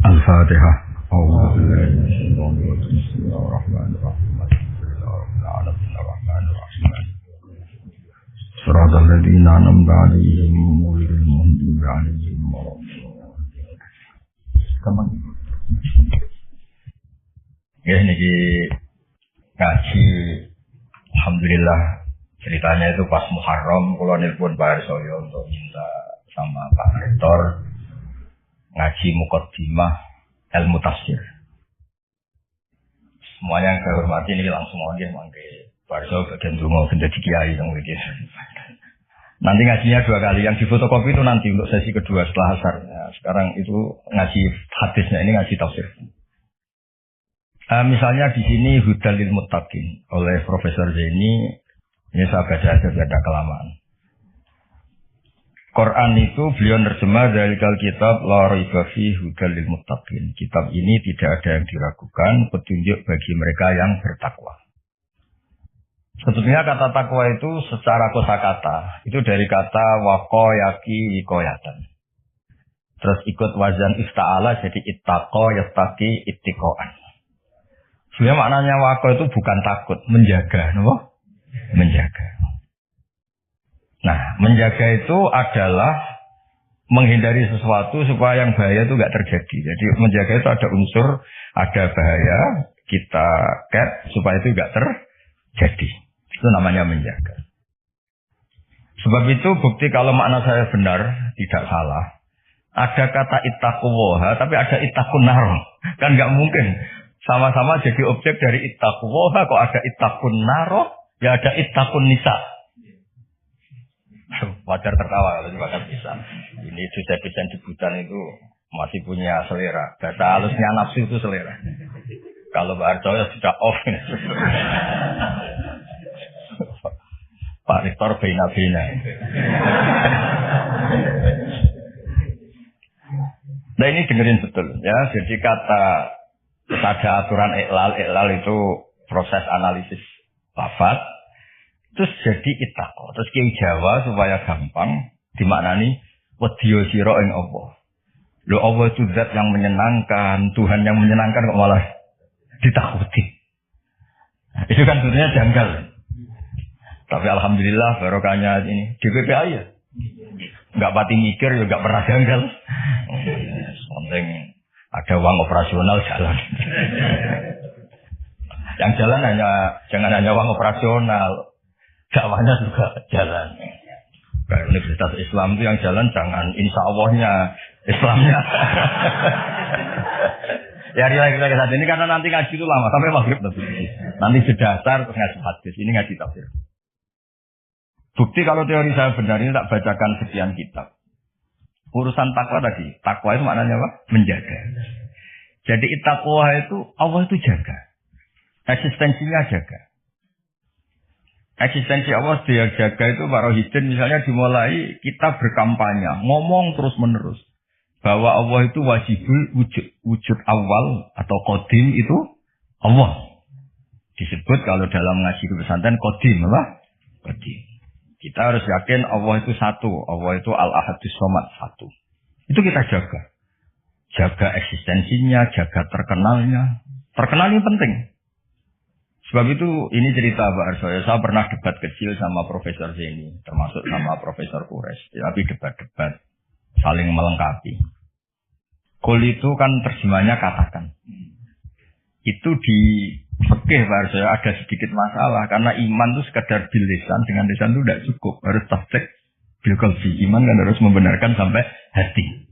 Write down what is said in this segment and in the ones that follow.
Al-Fatihah. Bismillahirrahmanirrahim. Shiratal ladzina an'amta 'alaihim ghairil maghdubi 'alaihim waladdallin. Ya niki ngaji alhamdulillah ceritanya itu pas Muharram kula nelpon Pak Arsoyo untuk minta sama Pak Rektor ngaji muqaddimah ilmu tafsir. Semuanya yang saya hormati ini langsung aja mangke Pak Arsoyo bagian donga ben dadi kiai yang begini. Nanti ngajinya 2 kali, yang di fotokopi itu nanti untuk sesi kedua setelah asar. Ya, sekarang itu ngaji hadisnya, ini ngaji tafsir. Misalnya di sini Hudal lil Muttaqin oleh Profesor Zaini, ini saya baca aja biar ada kelamaan. Quran itu beliau nerjemah dari kitab La Raiba Fi Hudal lil Muttaqin. Kitab ini tidak ada yang diragukan, petunjuk bagi mereka yang bertakwa. Sebetulnya kata takwa itu secara kosakata itu dari kata waqo yaki wikoyatan. Terus ikut wazan ista'ala jadi ittaqo yattaqi ittiqoan. Sebenarnya maknanya waqo itu bukan takut, menjaga, no? Menjaga. Nah, menjaga itu adalah menghindari sesuatu supaya yang bahaya itu enggak terjadi. Jadi menjaga itu ada unsur, ada bahaya, kita supaya itu enggak terjadi. Itu namanya menjaga. Sebab itu bukti kalau makna saya benar, tidak salah. Ada kata ittaquwaha, tapi ada ittaqun nar. Kan nggak mungkin sama-sama jadi objek dari ittaquwaha, kok ada ittaqun nar, ya ada ittaqun nisa. Wajar tertawa kalau juga bisa. Ini dosen-dosen debutan itu masih punya selera. Bahasa halusnya nafsu itu selera. Kalau Pak Arsoyo sudah off. Pak Rektor bina-bina. Nah ini dengerin betul ya. Jadi ada aturan iqlal itu proses analisis lafaz. Terus jadi ittaqo. Terus Kiai Jawa supaya gampang dimaknani wedya sira ing Allah. Lho Allah itu zat yang menyenangkan, Tuhan yang menyenangkan kok malah ditakuti. Nah, itu kan sebenarnya janggal. Tapi alhamdulillah barokahnya ini DPPA ya. Enggak pati mikir ya enggak pernah janggal. Penting ada uang operasional jalan. Yang jalan jangan hanya uang operasional, dakwahnya juga jalan. Kayak Universitas Islam itu yang jalan jangan insya Allahnya Islamnya. Ya kita saat ini karena nanti ngaji itu lama sampai maghrib nanti sedasar terus ngaji hadis ini ngaji tafsir. Bukti kalau teori saya benar ini tak bacakan sekian kitab. Urusan takwa tadi, takwa itu maknanya apa? Menjaga. Jadi ittaqwa itu Allah itu jaga. Eksistensinya jaga. Eksistensi Allah dia jaga itu Pak Rohidin misalnya dimulai kita berkampanye, ngomong terus menerus bahwa Allah itu wajibul wujud awal atau qadim itu Allah. Disebut kalau dalam ngaji pesantren qadim apa? Qadim. Kita harus yakin Allah itu satu. Allah itu Al-Ahadus Somad satu. Itu kita jaga. Jaga eksistensinya, jaga terkenalnya. Terkenal ini penting. Sebab itu ini cerita Pak Arsoyo. Saya pernah debat kecil sama Profesor Zaini. Termasuk sama Profesor Kures. Tapi debat-debat. Saling melengkapi. Qul itu kan terjemahnya katakan. Itu di fikih Pak Arsoyo ada sedikit masalah karena iman itu sekedar bil lisan, dengan lisan itu tidak cukup, harus tasdik bil qalbi. Iman kan harus membenarkan sampai hati.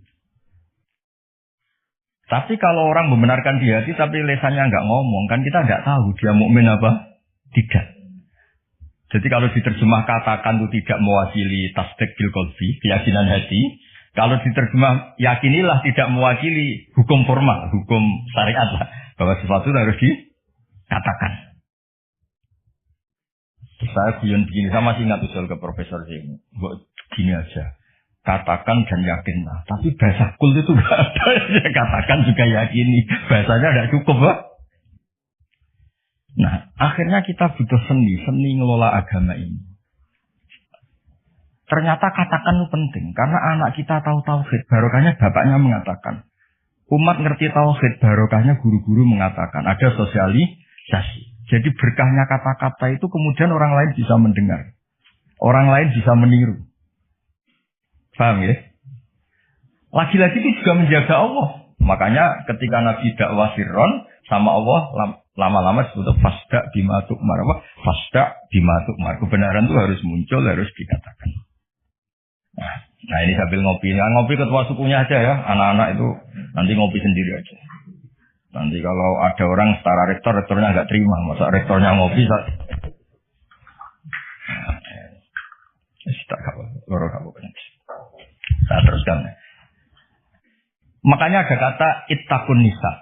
Tapi kalau orang membenarkan di hati tapi lisannya nggak ngomong, kan kita nggak tahu dia mukmin apa tidak. Jadi kalau diterjemah katakan itu tidak mewakili tasdik bil qalbi, keyakinan hati. Kalau diterjemah yakinilah tidak mewakili hukum formal, hukum syariat lah, bahwa sesuatu harus dikatakan. Terus saya guyon begini, saya masih ingat usul ke Profesor Zaini. Gini aja, katakan dan yakinlah. Tapi bahasa kul itu nggak ada. Katakan juga yakini, bahasanya tidak cukup, Pak. Nah, akhirnya kita butuh seni ngelola agama ini. Ternyata katakan itu penting, karena anak kita tahu tauhid. Barokahnya bapaknya mengatakan, umat ngerti tauhid, barokahnya guru-guru mengatakan ada sosialisasi. Jadi berkahnya kata-kata itu kemudian orang lain bisa mendengar. Orang lain bisa meniru. Paham ya? Lagi-lagi itu juga menjaga Allah. Makanya ketika Nabi dakwah sirron sama Allah lama-lama disebut fasda bima tu'mar. Fasda bima tu'mar. Kebenaran itu harus muncul, harus dikatakan. Nah ini sambil ngopi. Nah, ngopi ketua sukunya aja ya. Anak-anak itu nanti ngopi sendiri aja. Nanti kalau ada orang setara rektor, rektornya nggak terima. Masa rektornya ngopi, saya teruskan. Makanya ada kata ittaqun nisa.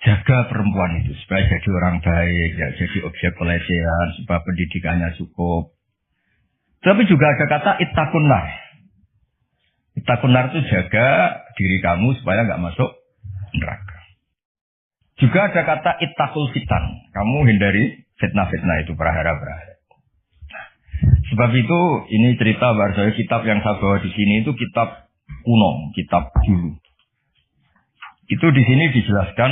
Jaga perempuan itu supaya jadi orang baik, ya, jadi objek pelecehan, supaya pendidikannya cukup. Tapi juga ada kata ittaqun nar. Ittaqun nar itu jaga diri kamu supaya nggak masuk neraka. Juga ada kata ittaqul fitan. Kamu hindari fitnah-fitnah itu, prahara-prahara. Sebab itu ini cerita bahwa kitab yang saya bawa di sini itu kitab kuno, kitab dulu. Itu di sini dijelaskan,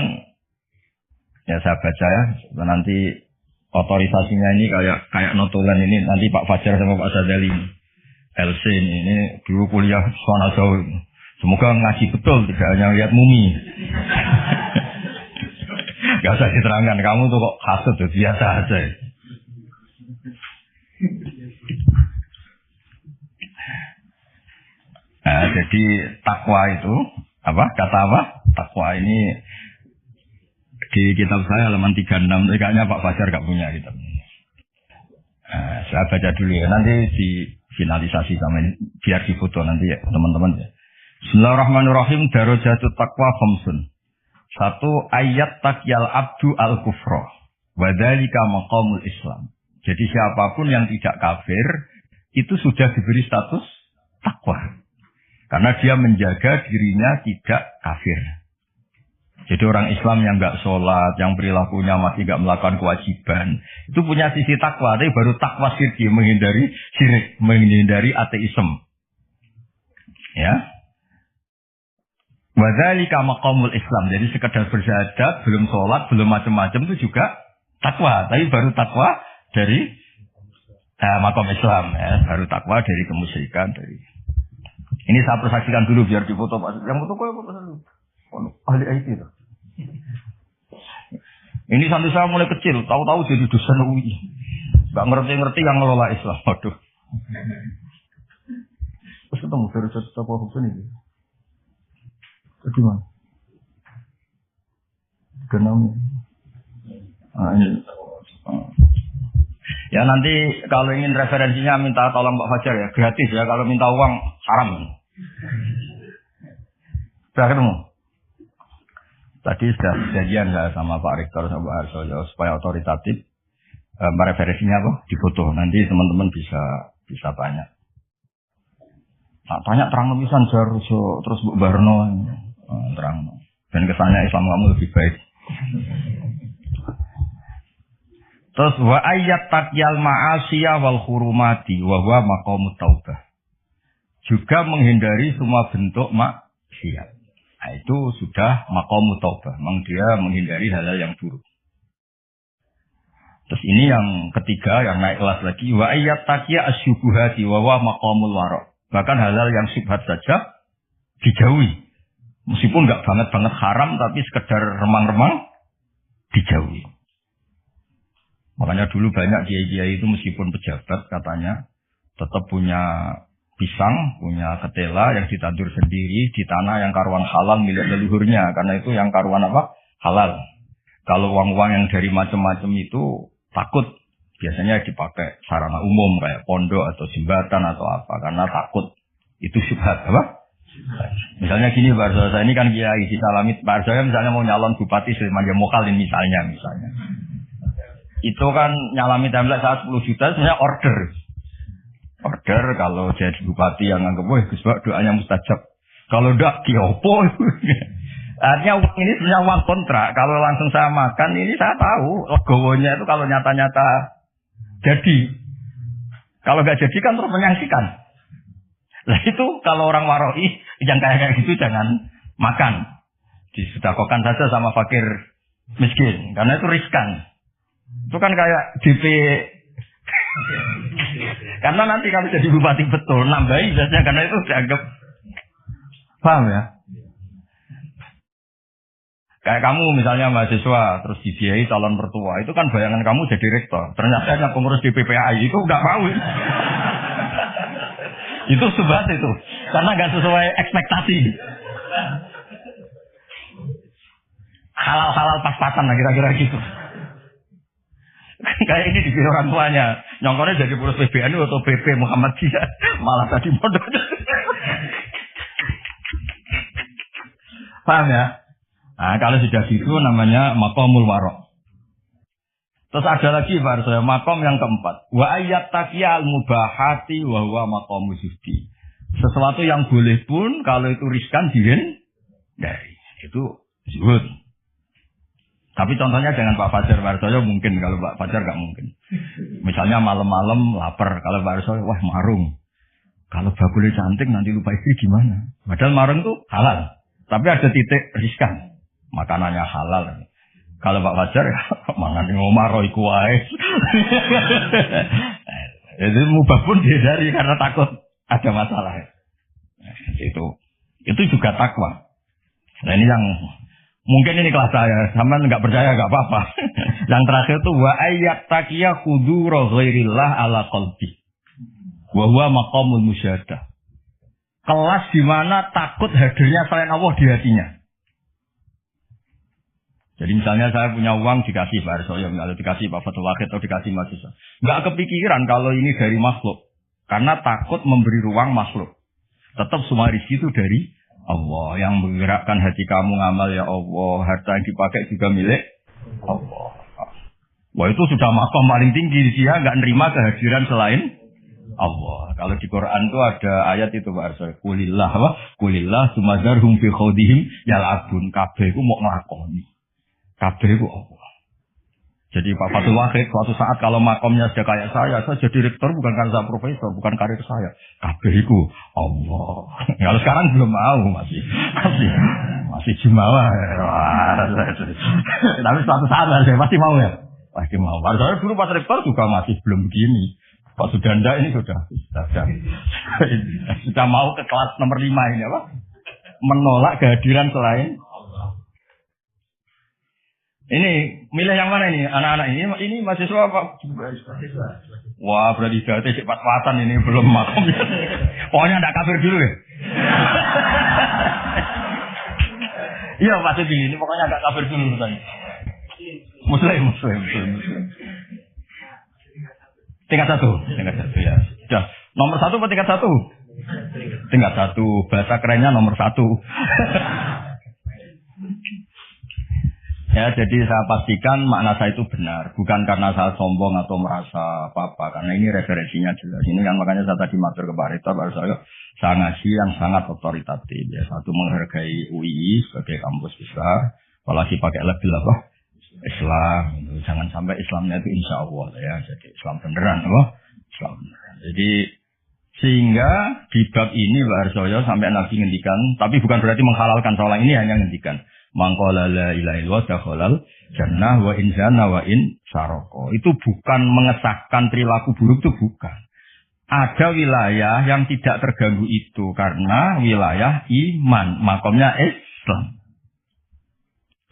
ya saya baca ya, nanti otorisasinya ini kayak notulen ini, nanti Pak Fajar sama Pak Sadali ini. LC ini dulu kuliah Suwana Jauh. Semoga ngaji betul, tidak hanya lihat mumi. Gak usah diterangkan, kamu tuh kok hasut tuh, biasa aja. Nah, jadi takwa itu apa? Kata apa? Takwa ini di kitab saya halaman 36. Kayaknya Pak Fajar gak punya kitab. Nah, saya baca dulu ya. Nanti di finalisasi sama ini biar difoto nanti ya teman-teman ya. Bismillahirrahmanirrahim. Darajatut taqwa khamsun. 1 ayat takyal abdu al-kufra. Wa dzalika maqamul Islam. Jadi siapapun yang tidak kafir itu sudah diberi status takwa. Karena dia menjaga dirinya tidak kafir. Jadi orang Islam yang enggak sholat, yang perilakunya masih enggak melakukan kewajiban, itu punya sisi takwa. Tapi baru takwa syirki, menghindari syirik, menghindari ateisme. Ya. Wa dzalika maqamul Islam. Jadi sekedar bersyahadat, belum sholat, belum macam-macam itu juga takwa. Tapi baru takwa dari maqam Islam. Ya. Baru takwa dari kemusyrikan. Ini saya persaksikan dulu biar difoto Pak. Yang foto kok foto dulu. Ahli IT itu. Ini santri saya mulai kecil, tahu-tahu jadi dosen UI. Gak ngerti-ngerti yang ngelola Islam. Waduh. Terus ketemu dari satu hukum ini. Di mana? Kenapa? Ini. Ya nanti kalau ingin referensinya minta tolong Pak Fajar ya, gratis ya. Kalau minta uang haram. Sudah ketemu? Tadi sudah kejadian saya sama Pak Rektor sama Pak Harsoyo supaya otoritatif. Referensinya apa? Di foto. Nanti teman-teman bisa tanya. Nah, tanya terang misan Jaruso terus Bu Barno terang. Dan kesannya Islam kamu lebih baik. Terus wa ayat takyal ma'asiyah wal hurumati wa huwa maqamut taubah. Juga menghindari semua bentuk maksiat. Nah, itu sudah maqamut taubah. Memang dia menghindari hal-hal yang buruk. Terus ini yang ketiga yang naik kelas lagi wa ayat takyal asyubuhati wa huwa maqamul wara'. Bahkan hal-hal yang syubhat saja dijauhi. Meskipun enggak banget haram tapi sekedar remang-remang dijauhi. Makanya dulu banyak kiai-kiai itu meskipun pejabat katanya tetap punya pisang, punya ketela yang ditandur sendiri di tanah yang karuan halal milik leluhurnya. Karena itu yang karuan apa? Halal. Kalau uang-uang yang dari macam-macam itu takut biasanya dipakai sarana umum kayak pondok atau jembatan atau apa. Karena takut itu syubhat apa? Misalnya gini Pak Arso, saya ini kan kiai di Salamit. Pak Arso misalnya mau nyalon bupati Sleman Mokalin misalnya. Itu kan nyalami template saat 10 juta sebenarnya order kalau jadi bupati yang anggap wah Gus Bak doanya mustajab. Kalau enggak diopo. Artinya uang ini sebenarnya uang kontrak. Kalau langsung saya makan ini saya tahu legowonya itu kalau nyata-nyata jadi. Kalau enggak jadi kan terus menyaksikan. Lah itu kalau orang waro'i yang kayak gitu jangan makan. disedekahkan saja sama fakir miskin, karena itu riskan. Itu kan kayak DP. Karena nanti kalau jadi bupati betul, nambahin biasanya karena itu dianggap. Paham ya? Kayak kamu misalnya mahasiswa, terus dibiayai calon mertua, itu kan bayangan kamu jadi rektor. Ternyata hanya pengurus DPPAI, itu nggak mau. Itu sebat itu, karena nggak sesuai ekspektasi. Halal-halal pas-pasan lah kira-kira gitu. Kayak ini di orang tuanya, nyongkornya jadi pengurus PBNU atau PP Muhammadiyah, malah tadi mondok. Paham ya? Nah, kalau sudah gitu namanya maqamul warok. Terus ada lagi Pak, makom yang keempat. Wa ayat taqiyal mubahati wa huwa maqamu zuhdi. Sesuatu yang boleh pun kalau itu riskan dihindari. Itu zuhud. Tapi contohnya dengan Pak Fajar Warsoyo mungkin, kalau Pak Fajar nggak mungkin. Misalnya malam-malam lapar, kalau Pak Warsoyo wah marung. Kalau bakulnya cantik nanti lupa istri gimana? Padahal marung itu halal. Tapi ada titik riskan. Makanannya halal. Kalau Pak Fajar ya mangan ngomaro iku wae. Jadi mubah pun dihindari karena takut ada masalah. Itu juga takwa. Nah ini yang mungkin ini kelas saya, sama nggak percaya nggak apa-apa. Yang terakhir itu wa ayat taqiya hudura ghairillah ala qalbi. Wa huwa maqamul musyahadah. Kelas di mana takut hadirnya selain Allah di hatinya. Jadi misalnya saya punya uang dikasih Pak Arsoyo, kalau dikasih Pak Fatul Wahid atau dikasih mahasiswa. Nggak kepikiran kalau ini dari makhluk. Karena takut memberi ruang makhluk. Tetap semua rezeki itu dari Allah. Yang menggerakkan hati kamu ngamal ya Allah. Harta yang dipakai juga milik Allah. Wah itu sudah makom paling tinggi. Dia nggak nerima kehadiran selain Allah. Kalau di Quran itu ada ayat itu Pak Arsoyo. Kulillah sumazarhum fi khawdihim yal'abun. Kabeh itu mau ngelakoni. Kabeh itu Allah. Jadi Pak Fatul Wahid suatu saat kalau makomnya sudah kayak saya jadi rektor bukan karena saya profesor, bukan karir saya. Kabeh itu Allah. Kalau sekarang belum mau masih jumawa. Tapi suatu saat saya pasti mau ya. Pasti mau. Saya dulu pas rektor juga masih belum begini. Pak Sudanda ini sudah mau ke kelas nomor 5 ini apa? Menolak kehadiran selain. Ini milih yang mana ini anak-anak ini mahasiswa apa? Mahasiswa. Wah berarti berarti cepat-cepatan ini belum makom. Pokoknya tidak kafir dulu ya. Iya pasti ini pokoknya tidak kafir dulu tadi. Muslim. Tingkat satu ya. Sudah nomor 1 atau tingkat 1? Tingkat 1. Bahasa kerennya nomor 1. Ya, jadi saya pastikan makna saya itu benar, bukan karena saya sombong atau merasa apa-apa, karena ini referensinya jelas. Ini kan makanya saya tadi matur ke Pak Rektor, saya ngasih yang sangat otoritatif. Ya, satu menghargai UII sebagai kampus besar, apalagi pakai label apa? Islam. Jangan sampai Islamnya itu insya Allah ya, jadi Islam beneran, apa? Islam beneran. Jadi sehingga di bab ini Pak Arsoyo sampai Nabi ngendikan, tapi bukan berarti menghalalkan soal ini, hanya ngendikan. Mangkola la ilaha illallah dakhalal jannah wa in zana wa in saroko. Itu bukan mengesahkan perilaku buruk, itu bukan. Ada wilayah yang tidak terganggu itu karena wilayah iman, makomnya Islam.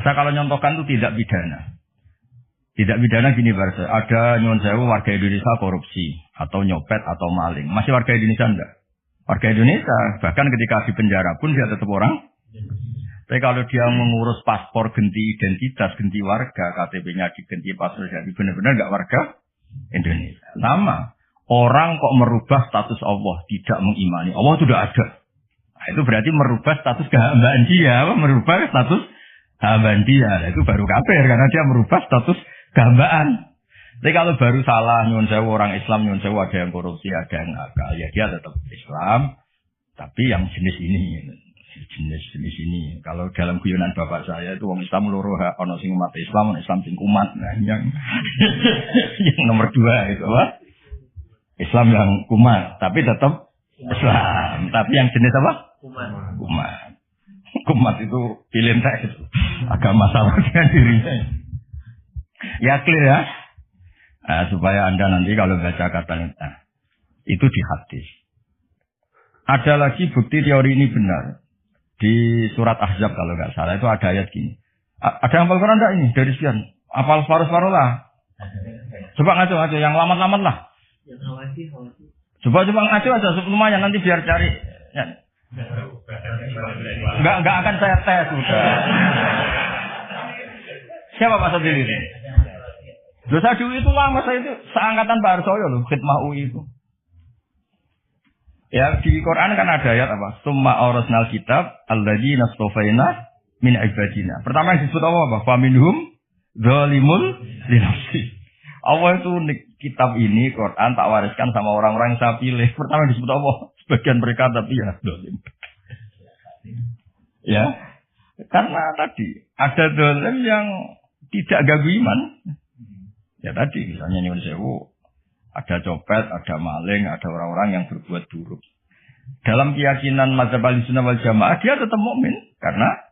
Saya kalau nyontohkan itu tidak pidana. Tidak pidana gini Barca, ada nyuwun sewu warga Indonesia korupsi atau nyopet atau maling. Masih warga Indonesia enggak? Warga Indonesia bahkan ketika di penjara pun dia tetap orang. Tapi kalau dia mengurus paspor ganti identitas, ganti warga, KTP-nya diganti paspor jadi benar-benar enggak warga Indonesia. Sama. Orang kok merubah status Allah, tidak mengimani. Allah sudah ada. Nah, itu berarti merubah status kehambaan dia, merubah status kehambaan dia. Nah, itu baru kafir karena dia merubah status kehambaan. Tapi kalau baru salah, nyuwun sewu orang Islam, nyuwun sewu ada yang korupsi, ada yang nakal, ya dia tetap Islam. Tapi yang jenis ini. Jenis ini. Kalau dalam guyonan bapak saya itu orang Islam loro ono sing umat Islam, ono Islam sing kumat. Nah, yang nomor 2 itu apa? Islam yang kumat, tapi tetap Islam. Tapi yang jenis apa? Kumat. Kumat itu pilih tak itu. Agama sama dengan dirinya. Ya clear ya. Nah, supaya Anda nanti kalau baca kata itu di hadis. Ada lagi bukti teori ini benar. Di surat Ahzab kalau nggak salah itu ada ayat gini. Ada yang hafal Quran enggak ini dari sekian? Hafal separuh-separuh lah. Coba ngaco yang lamat-lamat lah. Coba ngaco aja lumayan nanti biar cari. Ya. Enggak akan saya tes sudah. Siapa Pak Sodili ini? Dosa dulu itu lama saya itu seangkatan Pak Arsoyo loh, khidmah UI itu. Ya di Quran kan ada ayat apa? Summa awrasnal kitab alladzina astafaina min ibadina. Pertama yang disebut apa? Faminhum zalimul linafsi. Allah itu kitab ini Quran tak wariskan sama orang-orang yang saya pilih. Pertama yang disebut Allah. Sebagian mereka tapi ya zalim. Ya. Karena tadi ada zalim yang tidak ganggu iman. Ya tadi misalnya nyuwun sewu, ada copet, ada maling, ada orang-orang yang berbuat buruk. Dalam keyakinan mazhab Ahlussunnah wal Jamaah dia tetap mukmin karena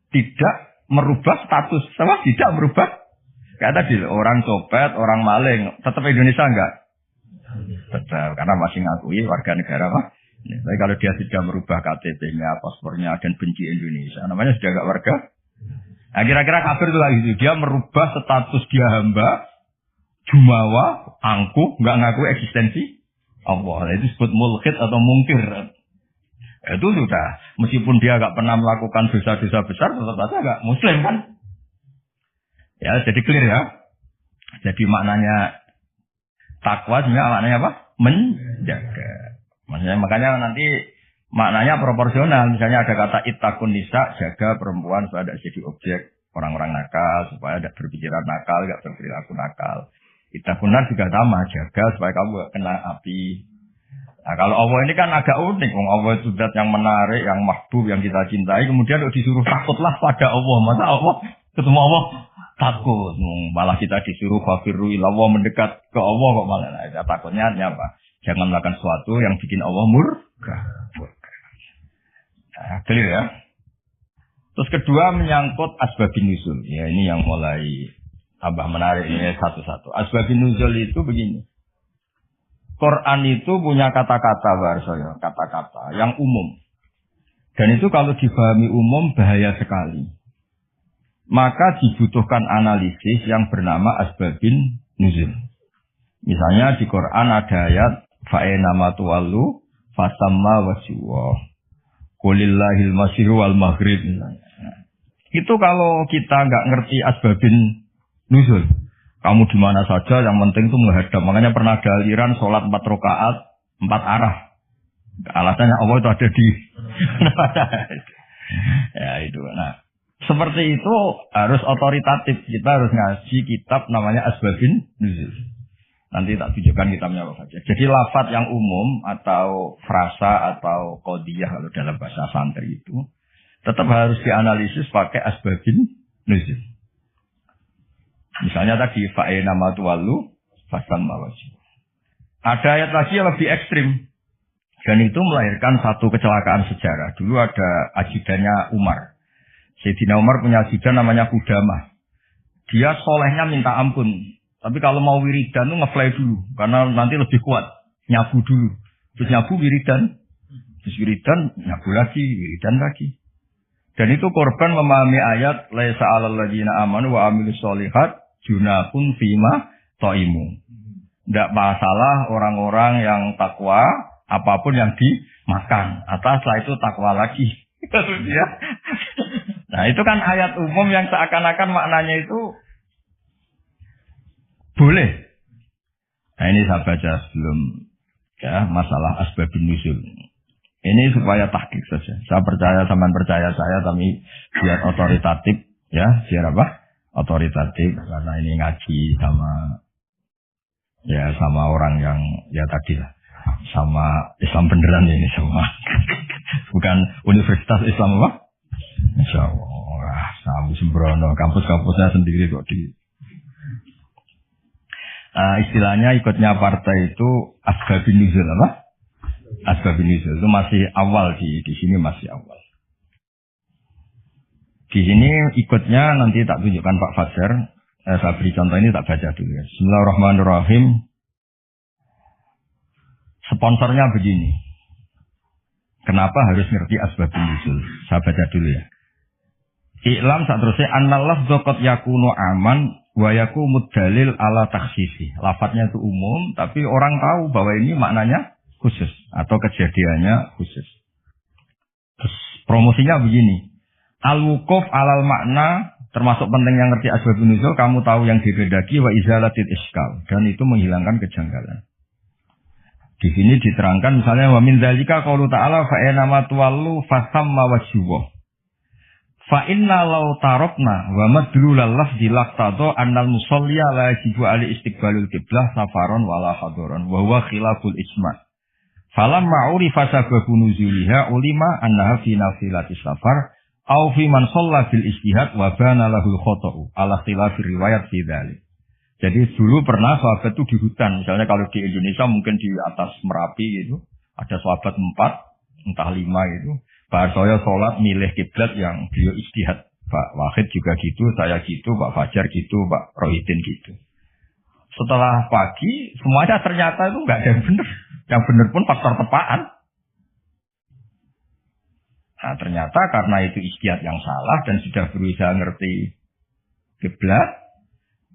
tidak merubah status, sama tidak merubah. Kayak tadi orang copet, orang maling, tetap Indonesia enggak? Tetap karena masih ngakui warga negara apa? Ya, tapi kalau dia tidak merubah KTP-nya, paspornya dan benci Indonesia, namanya sudah enggak warga. Nah, kira-kira kafir itu lagi itu. Dia merubah status dia hamba, jumawa, angkuh, nggak ngaku eksistensi Allah. Itu disebut mulhid atau mungkir. Itu sudah. Meskipun dia nggak pernah melakukan dosa-dosa besar, tetap saja nggak muslim kan? Ya, jadi clear ya. Jadi maknanya takwa sebenarnya maknanya apa? Menjaga. Maksudnya makanya nanti maknanya proporsional. Misalnya ada kata ittaqun nisa, jaga perempuan supaya tidak jadi objek orang-orang nakal, supaya tidak berpikiran nakal, tidak berperilaku nakal. Ittaqun nar juga sama, jaga supaya kamu tidak kena api. Nah, kalau Allah ini kan agak unik. Allah itu zat yang menarik, yang mahbub, yang kita cintai. Kemudian disuruh takutlah pada Allah. Masa Allah ketemu Allah takut. Malah kita disuruh fafirru ilallah, mendekat ke Allah kok malah. Nah, takutnya apa? Jangan melakukan sesuatu yang bikin Allah murka. Nah, clear ya. Terus kedua menyangkut asbabun nuzul. Ya ini yang mulai tambah menarik ini satu-satu. Asbabun nuzul itu begini. Quran itu punya kata-kata bahasa, kata-kata yang umum. Dan itu kalau dipahami umum bahaya sekali. Maka dibutuhkan analisis yang bernama asbabun nuzul. Misalnya di Quran ada ayat fa'ena matu'allu fasamma wasiwa. Qulillahil masyriqu wal maghrib. Itu kalau kita nggak ngerti asbabin nuzul, kamu di mana saja yang penting itu menghadap. Makanya pernah ada aliran sholat 4 rakaat 4 arah. Alasannya Allah itu ada di ya itu. Nah, seperti itu harus otoritatif. Kita harus ngaji kitab namanya asbabin nuzul. Nanti tak tunjukkan kitabnya apa saja. Jadi lafaz yang umum atau frasa atau qodiyah kalau dalam bahasa santri itu tetap harus dianalisis pakai asbabin nuzul. Misalnya tadi fa'ina matu'allu fasamma wajib. Ada ayat lagi yang lebih ekstrim. Dan itu melahirkan satu kecelakaan sejarah. Dulu ada ajudannya Umar. Sayyidina Umar punya ajudan namanya Qudamah. Dia solehnya minta ampun. Tapi kalau mau wiridan tuh ngefly dulu. Karena nanti lebih kuat. Nyabu dulu. Terus nyabu wiridan. Terus wiridan nyabu lagi. Wiridan lagi. Dan itu korban memahami ayat. Laisa alal ladzina amanu wa amilus sholihat. Junahun fima to'imu. Tidak masalah orang-orang yang takwa. Apapun yang dimakan. Atau setelah itu takwa lagi. Nah itu kan ayat umum yang seakan-akan maknanya itu boleh. Nah ini saya baca sebelum ya masalah asbabun nuzul. Ini supaya tahqiq saja. Saya percaya sama percaya saya, tapi biar otoritatif ya, biar apa? Otoritatif karena ini ngaji sama ya sama orang yang ya tadi lah, sama Islam beneran ini semua. Bukan Universitas Islam apa? Insyaallah. Sama sembrono, kampus-kampusnya sendiri kok di istilahnya ikutnya partai itu asbabun nuzul apa? Asbabun nuzul itu masih awal di sini masih awal. Di sini ikutnya nanti tak tunjukkan Pak Fajar. Saya beri contoh ini tak baca dulu ya. Bismillahirrahmanirrahim. Sponsornya begini. Kenapa harus ngerti asbabun nuzul? Saya baca dulu ya. I'lam saat terusnya annal lafdhu qad yakunu aman wa yakumud dalil ala takhsisi. Lafadznya itu umum tapi orang tahu bahwa ini maknanya khusus atau kejadiannya khusus. Terus promosinya begini. Al-wukuf alal makna termasuk penting yang ngerti asbabun nuzul, kamu tahu yang dikehendaki wa izalatil iskal dan itu menghilangkan kejanggalan. Di sini diterangkan misalnya wa min dzalika qaulu ta'ala fa inama tuwallu fasamma wajhuh. Fa inna law tarakna wa madlulal lafzi laqtadu annal musalliya la yajibu ali istiqbalul qiblah safaron wala hadaron wa huwa khilaful ijma'. Falamma urifa sababun nuzuliha ulima annaha fi nafilatis safar au fi man shalla bil ijtihad wa bana lahul khata'u ala khilafir riwayat fi dzalik. Jadi dulu pernah sahabat itu di hutan, misalnya kalau di Indonesia mungkin di atas Merapi gitu, ada sahabat 4, entah 5 gitu. Pak Arsoyo sholat milih kiblat yang beliau ijtihad. Pak Wahid juga gitu, saya gitu, Pak Fajar gitu, Pak Rohidin gitu. Setelah pagi, semuanya ternyata itu nggak ada yang benar. Yang benar pun faktor tepaan. Nah ternyata karena itu ijtihad yang salah dan sudah berusaha ngerti kiblat.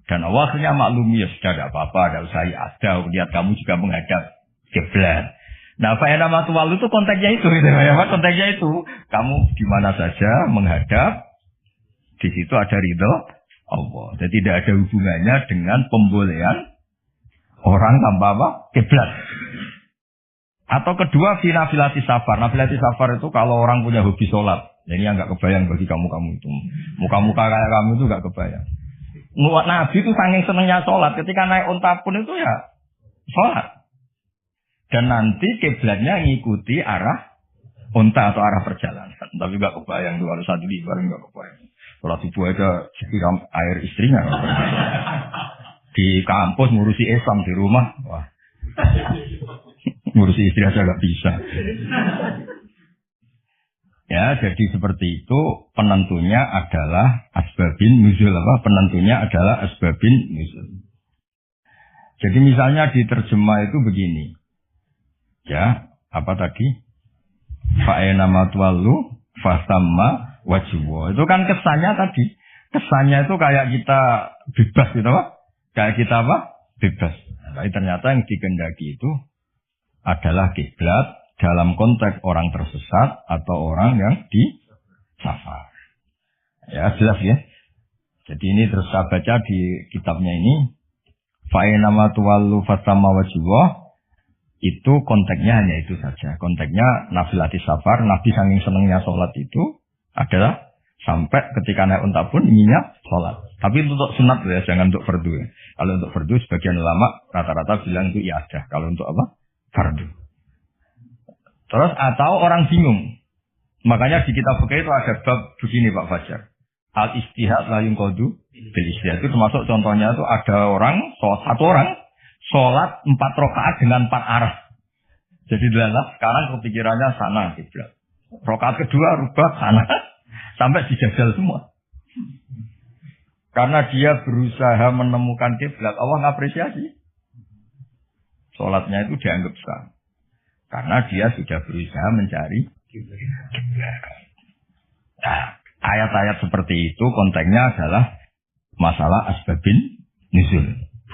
Dan Allah akhirnya maklumi, ya sudah tidak apa-apa, tidak usah ada, lihat kamu juga menghadap kiblat. Nah, fa'ina matuwal itu konteksnya itu, gitu ya, konteksnya itu, kamu di mana saja menghadap, di situ ada ridho Allah. Jadi tidak ada hubungannya dengan pembolehan orang tanpa apa? Kiblat. Atau kedua, nafilati safar. Nafilati safar itu kalau orang punya hobi sholat, ini yang nggak kebayang bagi kamu itu, muka-muka kayak kamu itu nggak kebayang. Nabi itu saking senangnya sholat, ketika naik unta pun itu ya sholat. Dan nanti kiblatnya ngikuti arah unta atau arah perjalanan. Tapi nggak kebayang tuh, harus satu libar nggak kebayang. Sholat subuh aja siram air istrinya. Di kampus ngurusi Islam, di rumah, wah, ngurusi istri aja nggak bisa. Ya, jadi seperti itu penentunya adalah asbabin nuzul apa? Penentunya adalah asbabin nuzul. Jadi misalnya di terjemah itu begini. Ya, apa tadi? Fa'ena matwallu fasamma wajhu. Itu kan kesannya tadi. Kesannya itu kayak kita bebas gitu apa? Kayak kita apa? Bebas. Tapi ternyata yang dikehendaki itu adalah kiblat dalam konteks orang tersesat atau orang yang di safar. Ya, jelas ya. Jadi ini terus saya baca di kitabnya ini. Fa'ina matuwallu fasamma wajhuh. Itu konteksnya hanya itu saja. Konteksnya nafilati safar. Nabi saking senangnya sholat itu adalah sampai ketika naik unta pun inginnya sholat. Tapi untuk sunat ya, jangan untuk fardu ya. Kalau untuk fardu sebagian ulama rata-rata bilang itu iadah. Kalau untuk apa? Fardu. Terus atau orang bingung. Makanya di kitab fikih itu ada bab begini Pak Fajar. Al-istihad la yunqadu bil istihad. Itu termasuk contohnya itu ada orang, satu orang sholat 4 rakaat dengan 4 arah. Jadi adalah sekarang kepikirannya sana kiblat. Rakaat kedua rubah sana sampai dijajal semua. Karena dia berusaha menemukan kiblat, Allah ngapresiasi. Sholatnya itu dianggap sah. Karena dia sudah berusaha mencari kiblat. Nah, ayat-ayat seperti itu konteksnya adalah masalah asbabin nuzul.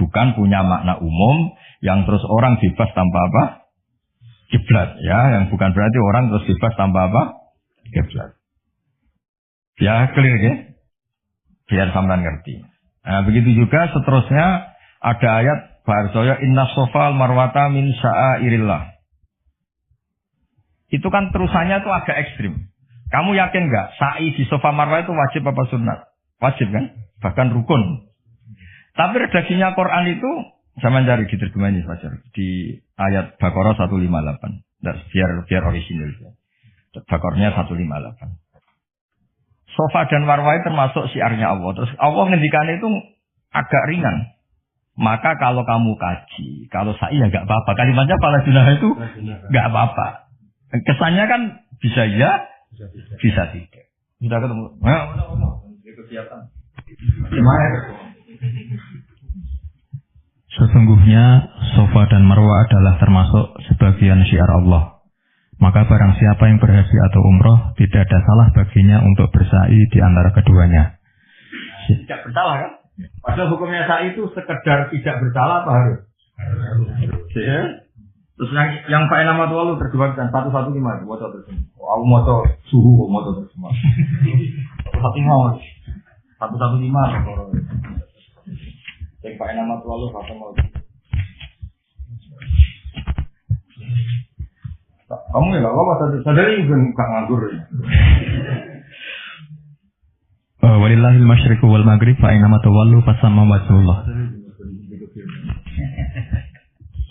Bukan punya makna umum yang terus orang bebas tanpa apa? Kiblat. Ya, yang bukan berarti orang terus bebas tanpa apa? Kiblat. Ya, clear ya? Biar sampean ngerti. Nah, begitu juga seterusnya ada ayat Barsaya inna sofal marwata min sya'airillah. Itu kan terusannya itu agak ekstrim. Kamu yakin nggak? Sa'i di sofa marwah itu wajib apa sunat? Wajib kan? Bahkan rukun. Tapi redaksinya Quran itu, saya mencari di terjemahan ini Fajar. Di ayat Baqarah 158. Biar orisinil. Baqarahnya 158. Sofa dan marwah itu termasuk syiarnya Allah. Terus Allah ngendikan itu agak ringan. Maka kalau kamu kaji, kalau sa'i ya nggak apa-apa. Kalimatnya pala junah itu nggak apa-apa. Kesannya kan bisa ya, bisa tidak. Sudah ketemu. Nah, udah. Kesiapan. Gimana? Sesungguhnya Safa dan Marwah adalah termasuk sebagian syiar Allah. Maka barang siapa yang berhaji atau umroh, tidak ada salah baginya untuk bersa'i di antara keduanya. Tidak bersalah kan? Padahal hukumnya sa'i itu sekedar tidak bersalah apa harus? Ya. Terus yang Pak Nama tua lu terjebakkan 115 motor terjemah. Aku motor suhu motor terjemah. 115 motor. Yang Pak Nama tua lu apa mau? Kamu ya nggak apa-apa, sadari juga nggak nganggur ya. Walillahil masyriqu wal maghrib fa aina ma tawallu fasamma wajhullah.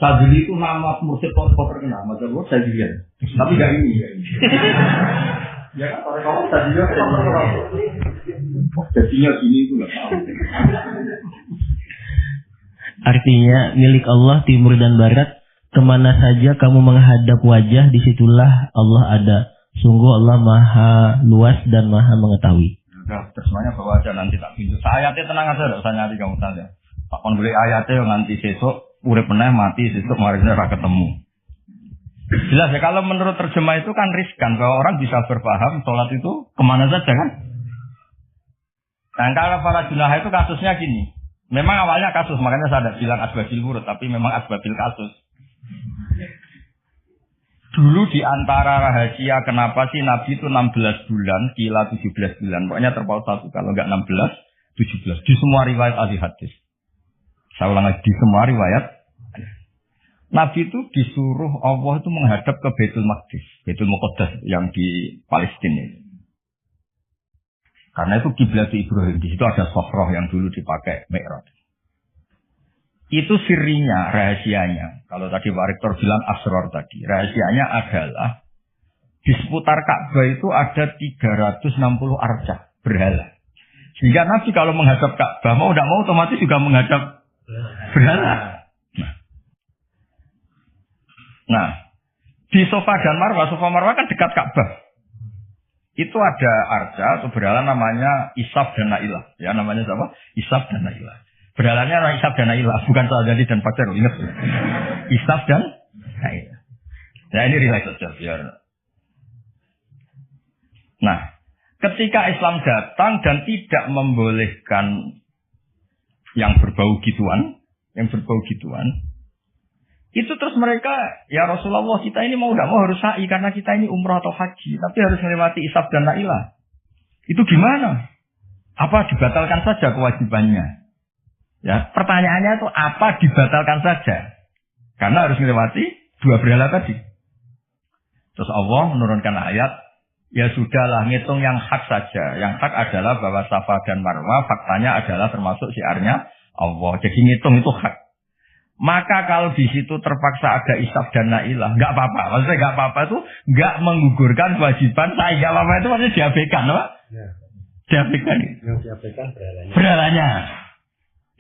Sadili itu nama musik pop terkenal, macam apa Sadili. Tapi nggak ini. Ya kan kalau kamu Sadili kan terkenal. Jadinya gini itu nggak tahu. Artinya milik Allah timur dan barat. Kemana saja kamu menghadap wajah, disitulah Allah ada. Sungguh Allah maha luas dan maha mengetahui. Udah, semuanya bawa aja nanti tak pintu. Ayatnya tenang aja, tidak usah nyari kamu saja. Tak kon boleh ayatnya nanti sesuk, urip meneh mati sesuk maringnya ora ketemu. Jelas ya, kalau menurut terjemah itu kan riskan bahwa orang bisa berpaham sholat itu kemana saja kan. Nah kalau para junah itu kasusnya gini. Memang awalnya kasus, makanya saya ada bilang asbabil wurud, tapi memang asbabil kasus. Dulu di antara rahasia kenapa sih Nabi itu 16 bulan, kila 17 bulan. Pokoknya terpaut satu, kalau enggak 16, 17. Di semua riwayat ahli hadis. Saya ulang lagi, di semua riwayat. Nabi itu disuruh Allah itu menghadap ke Baitul Maqdis. Baitul Muqaddas yang di Palestina ini. Karena itu kiblat Ibrahim. Di situ ada sofroh yang dulu dipakai Mi'raj. Itu sirinya, rahasianya. Kalau tadi Pak Rektor bilang asror tadi. Rahasianya adalah di seputar Ka'bah itu ada 360 arca berhala. Sehingga Nabi kalau menghadap Ka'bah mau tidak mau otomatis juga menghadap berhala. Nah, di Safa dan Marwah kan dekat Ka'bah. Itu ada arca atau berhala namanya Isaf dan Na'ilah. Ya namanya siapa? Isaf dan Na'ilah. Berhalanya Isaf dan Na'ilah, bukan Sa'adali dan Fajar. Ingat. Isaf dan Na'ilah. Ya ini relate saja biar. Nah, ketika Islam datang dan tidak membolehkan yang berbau gituan, itu terus mereka, ya Rasulullah kita ini mau tidak mau harus sa'i karena kita ini umrah atau haji, tapi harus melewati Isaf dan Na'ilah. Itu gimana? Apa dibatalkan saja kewajibannya? Ya, pertanyaannya itu apa dibatalkan saja? Karena harus melewati dua berhala tadi. Terus Allah menurunkan ayat, ya sudahlah ngitung yang hak saja. Yang hak adalah bahwa Safa dan Marwah faktanya adalah termasuk syiarnya Allah. Jadi ngitung itu hak. Maka kalau di situ terpaksa ada Isaf dan Na'ilah, nggak apa-apa. Maksudnya nggak apa-apa itu nggak menggugurkan kewajiban. Saya nggak apa-apa itu maksudnya diabaikan, apa? Ya. Diabaikan. Yang diabaikan berhalanya.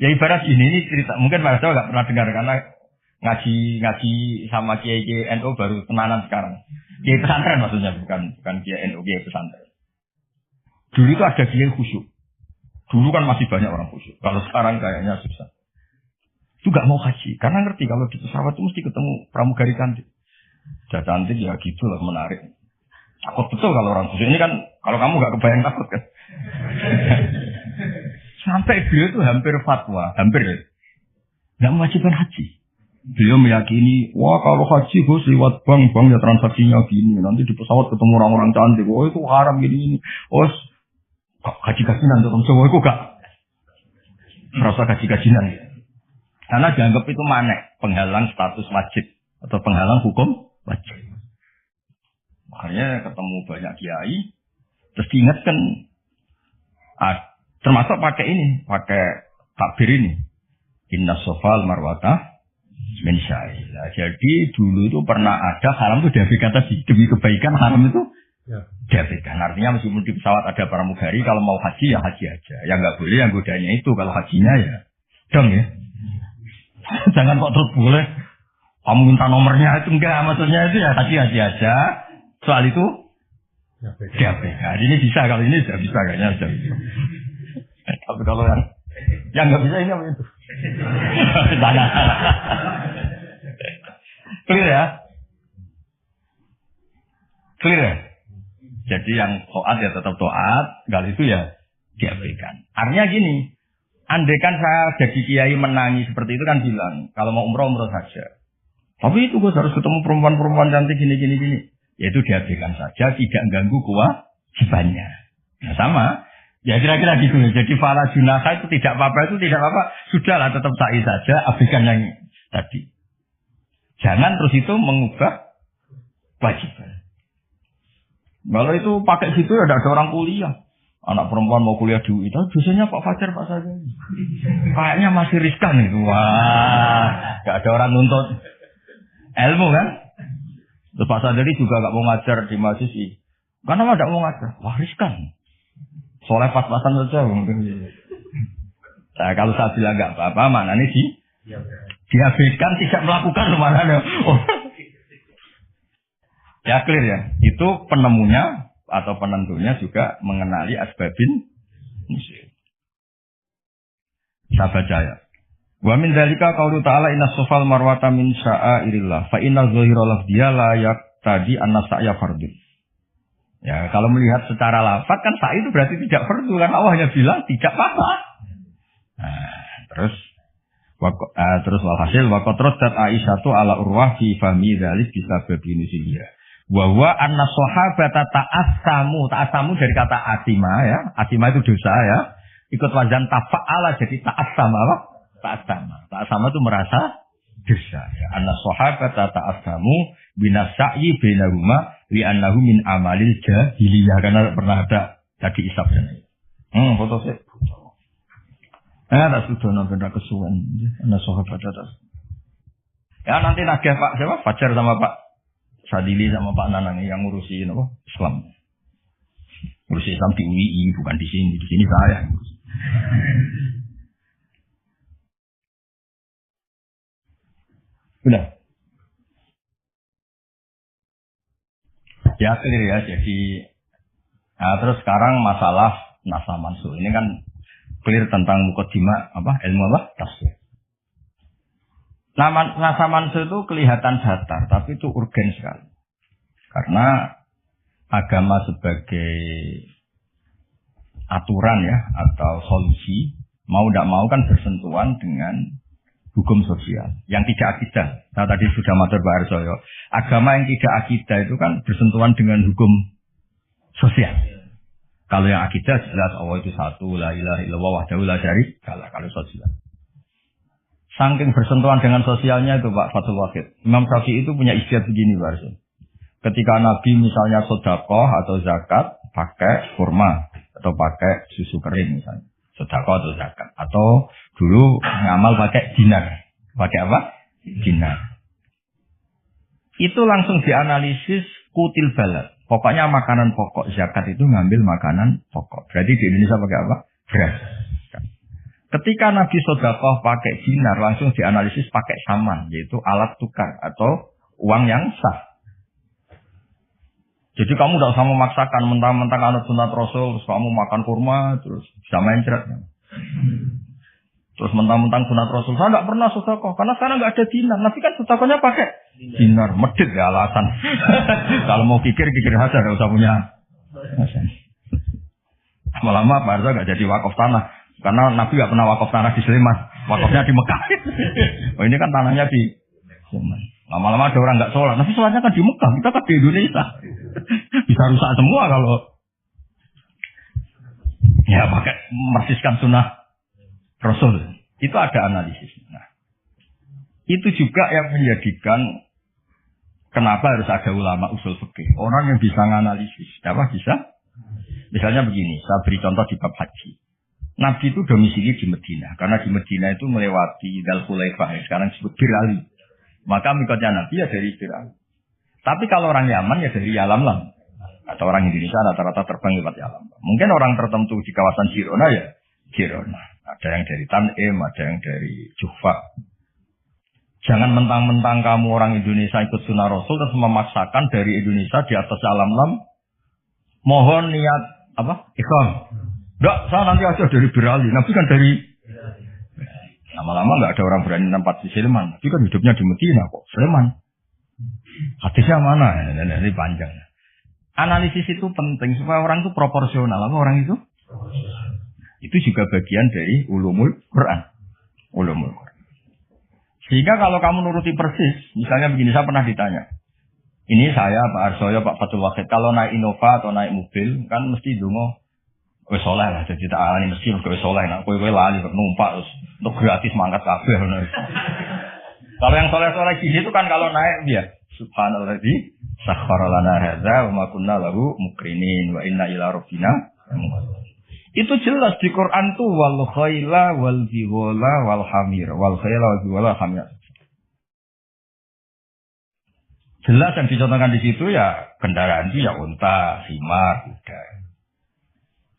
Ya ibarat ini cerita. Mungkin Pak Rasul nggak pernah dengar karena ngaji sama Kiai NU baru tenanan sekarang. Kiai pesantren maksudnya bukan Kiai NU, Kiai pesantren. Dulu itu ada Kiai khusyuk. Dulu kan masih banyak orang khusyuk. Kalau sekarang kayaknya susah. Itu gak mau haji. Karena ngerti kalau di pesawat itu mesti ketemu pramugari cantik. Sudah cantik ya gitu lah, menarik. Takut betul kalau orang khusyuk. Ini kan kalau kamu gak kebayang takut kan. Sampai beliau itu hampir fatwa. Hampir ya. Gak mewajibkan haji. Beliau meyakini, wah kalau haji bos lewat bank ya transaksinya gini. Nanti di pesawat ketemu orang-orang cantik. Wah itu haram gini. Oh gaji-gajinan tuh. Semua itu gak merasa gaji-gajinan. Karena dianggap itu manek. Penghalang status wajib. Atau penghalang hukum wajib. Makanya ketemu banyak kiai. Terus diingatkan. Termasuk pakai ini. Pakai takbir ini. Inna sofal marwata min sya'illah. Jadi dulu itu pernah ada haram itu diabaikan tadi. Demi kebaikan haram itu diabaikan. Artinya meskipun di pesawat ada pramugari, kalau mau haji ya haji aja. Yang nggak boleh yang godanya itu. Kalau hajinya ya dong ya. Jangan kok terus boleh. Kamu minta nomornya itu enggak. Maksudnya itu ya haji aja. Soal itu diabaikan. Ini bisa, kalau ini sudah bisa kayaknya sudah bisa. Tapi kalau yang nggak bisa ini apa itu? Sana. Clear ya? Clear ya? Jadi yang taat ya tetap taat, kalau itu ya diabaikan. Artinya gini, andaikan saya jadi kiai menangi seperti itu kan bilang, kalau mau umroh saja. Tapi itu gue harus ketemu perempuan-perempuan cantik gini. Ya itu diabaikan saja, tidak ganggu kewajibannya. Nah sama, ya kira-kira gitu. Jadi fala junah itu tidak apa-apa, sudahlah tetap sa'i saja, abaikan yang tadi. Jangan terus itu mengubah kewajiban. Kalau itu pakai situ ya ada orang kuliah. Anak perempuan mau kuliah di UI, biasanya Pak Fajar, Pak Saja. Kayaknya masih riskan itu. Wah, gak ada orang nuntut ilmu kan? Terus Pak Sadari juga gak mau ngajar di mahasiswi. Karena gak mau ngajar. Wah, riskan. Soalnya pas-pasan saja. Nah, kalau saya bilang gak apa-apa, mana nih sih? Diabaikan tidak melakukan mana? Oh. Ya clear ya. Itu penemunya atau penentunya juga mengenali asbabin musyrik. Saya baca ya. Wa min dzalika qaulu ta'ala inna safal marwata min sya'airillah fa inna dzahira lafdhiya la yaqtadi anna sa'ya fardhu. Ya, kalau melihat secara lafaz kan sa'i itu berarti tidak fardhu kan Allah hanya bilang tidak apa-apa. Nah, terus walhasil waqad Aisyah ala Urwah fi fahmi dzalik bisa babi nusiliyah. Wa huwa anna sahabata ta'assamu dari kata asima ya. Asima itu dosa ya. Ikut wazan tafa'ala jadi ta'assama apa? Ta'assama itu merasa dosa ya. Anna sahabata ta'assamu binasai bainahuma li'annahu min amalil jahiliyah karena pernah ada tadi isap dan foto sih. Tak sudah benda kesuwen. Anna sahabata atas. Ya nanti nagih Pak siapa? Fajar sama Pak Sadili sama Pak Nanang yang ngurusi apa? Islam. Ngurusi Islam di UI bukan di sini. Di sini saya. Sudah. Ya clear ya. Jadi terus sekarang masalah nasa mansuh. Ini kan clear tentang mukaddimah apa? Ilmu apa? Tafsir. Nasa mansuh itu kelihatan datar, tapi itu urgen sekali. Karena agama sebagai aturan ya, atau solusi, mau tidak mau kan bersentuhan dengan hukum sosial. Yang tidak akidah. Nah tadi sudah matur Pak Arsoyo. Agama yang tidak akidah itu kan bersentuhan dengan hukum sosial. Kalau yang akidah jelas Allah itu satu, la ilaha illallah wahdahu la syarika. Kalau sosial. Saking bersentuhan dengan sosialnya itu Pak Fathul Wahid. Imam Syafi'i itu punya istiadat begini Pak Arso. Ketika Nabi misalnya sedekah atau zakat pakai kurma atau pakai susu kering misalnya. Sedekah atau zakat. Atau dulu ngamal pakai dinar. Pakai apa? Dinar. Itu langsung dianalisis kutil balad. Pokoknya makanan pokok zakat itu ngambil makanan pokok. Berarti di Indonesia pakai apa? Beras. Ketika Nabi sedekah pakai dinar, langsung dianalisis pakai saman, yaitu alat tukar atau uang yang sah. Jadi kamu tidak usah memaksakan mentang-mentang anut sunat Rasul, terus kamu makan kurma, terus bisa mencret. Terus mentang-mentang sunat Rasul, saya tidak pernah sedekah, karena sekarang nggak ada dinar. Nabi kan sedekahnya pakai dinar, medit ya alasan. Kalau mau pikir saja, tidak usah punya. Lama-lama Pak Arza nggak jadi wakaf tanah. Karena Nabi nggak pernah wakaf tanah di Sleman, wakafnya di Mekah. Oh ini kan tanahnya di Sleman. Lama-lama ada orang nggak sholat, tapi sholatnya kan di Mekah, kita kan di Indonesia. Bisa rusak semua kalau ya pakai mersiskan sunnah Rasul. Itu ada analisis. Nah, itu juga yang menjadikan kenapa harus ada ulama usul fikih. Orang yang bisa menganalisis, apa bisa? Misalnya begini, saya beri contoh di bab haji. Nabi itu domisili di Medina, karena di Medina itu melewati Dzul Khulaifah, sekarang disebut Bir Ali. Maka mikotnya Nabi ya dari Bir Ali. Tapi kalau orang Yaman ya dari Yalamlam. Atau orang Indonesia rata-rata terbang lewat Yalamlam. Mungkin orang tertentu di kawasan Girona ya Girona. Ada yang dari Tanim, ada yang dari Jufa. Jangan mentang-mentang kamu orang Indonesia ikut sunnah Rasul terus memaksakan dari Indonesia di atas Yalamlam mohon niat apa? Ikhram. Enggak, saya nanti aja dari beralih. Nabi kan dari lama-lama enggak ada orang berani tempat di Sleman. Tapi kan hidupnya di Medina kok. Sleman. Hadisnya mana? Ini panjang. Analisis itu penting supaya orang itu proporsional. Apa orang itu? Itu juga bagian dari ulumul Quran. Ulumul Quran. Sehingga kalau kamu nuruti persis, misalnya begini, saya pernah ditanya. Ini saya, Pak Arsoyo, Pak Fatul Wahid, kalau naik Innova atau naik mobil, kan mesti dungo, wes soleh lah, jadi tak alani mesti wes soleh, nak kue lali, numpak, terus untuk gratis mangkat kabeh. Kalau yang soleh-soleh gini itu kan kalau naik dia, subhanalladzi sakhkhara lana hadza wa ma kunna lahu muqrinin wa inna ila rabbina. Itu jelas di Quran tuh wal khaila wal bighala wal hamir. Wal khaila wal bighala hamir. Jelas yang dicontohkan di situ ya kendaraan itu ya unta, himar, kuda.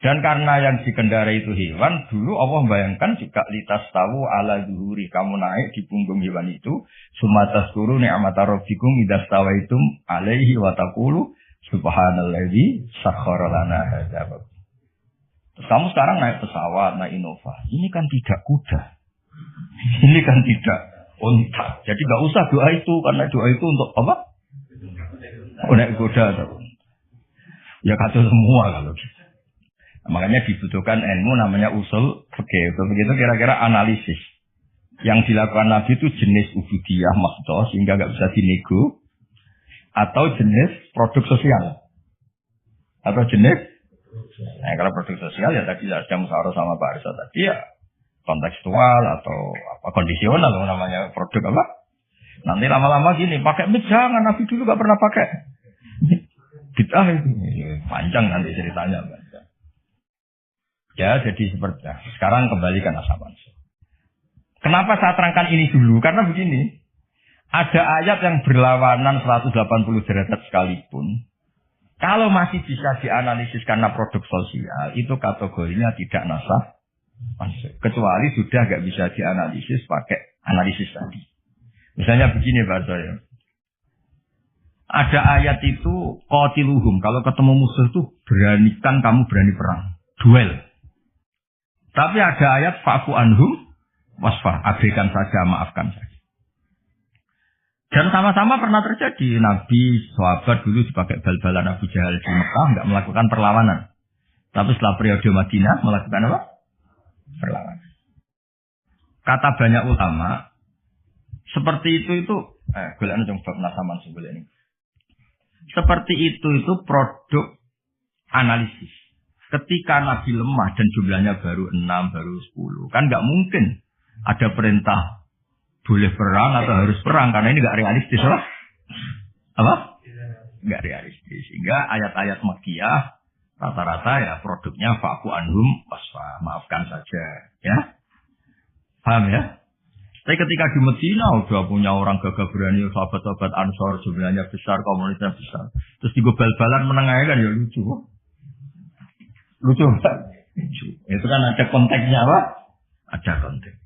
Dan karena yang dikendarai itu hewan, dulu Allah membayangkan juga litas tahu ala zuhuri, kamu naik di punggung hewan itu, sumatas kuru ni'mata rabbikum idas tawaitum alaihi wa taqulu subhanalladzi sakhkhara lana hadza. Kamu sekarang naik pesawat, naik Innova. Ini kan tidak kuda. Ini kan tidak unta. Jadi nggak usah doa itu. Karena doa itu untuk apa? Oh, naik kuda. Ya kacau semua kalau gitu. Nah, makanya dibutuhkan ilmu namanya usul fikih. Begitu kira-kira analisis. Yang dilakukan Nabi itu jenis ubudiyah mahdhah sehingga nggak bisa dinego. Atau jenis produk sosial. Atau jenis nah, kalau produk sosial ya tadi ada musyawarah sama Pak Arsa tadi ya kontekstual atau apa kondisional namanya produk apa? Nanti lama-lama gini pakai mic jangan, Nabi dulu gak pernah pakai bid'ah itu panjang nanti ceritanya panjang. Ya jadi seperti sekarang kembalikan asaman. Kenapa saya terangkan ini dulu? Karena begini, ada ayat yang berlawanan 180 derajat sekalipun. Kalau masih bisa dianalisis karena produk sosial, itu kategorinya tidak nasah. Kecuali sudah nggak bisa dianalisis pakai analisis tadi. Misalnya begini Pak Arsoyo. Ada ayat itu, qatiluhum. Kalau ketemu musuh itu, beranikan kamu berani perang. Duel. Tapi ada ayat, fa'fu anhum, wasfah. Abaikan saja, maafkan saja. Dan sama-sama pernah terjadi. Nabi, sahabat dulu dipakai bal-balan Abu Jahal di Mekah, nggak melakukan perlawanan. Tapi setelah periode Madinah, melakukan apa? Perlawanan. Kata banyak ulama, seperti itu golek coba nasaman sebelah ini. Seperti itu produk analisis. Ketika Nabi lemah dan jumlahnya baru 6, baru 10, kan nggak mungkin ada perintah boleh perang atau harus perang karena ini nggak realistis, apa? Nggak realistis. Sehingga ayat-ayat Makkiyah rata-rata ya produknya fa'fu anhum wasfa, maafkan saja, ya. Paham ya? Tapi ketika di Medina udah punya orang gagah berani, sahabat-sahabat Ansor jumlahnya besar, komunitasnya besar. Terus di bal-balan menengahnya kan ya lucu. Lucu kan? Lucu. Itu kan ada konteksnya apa? Ada konteks.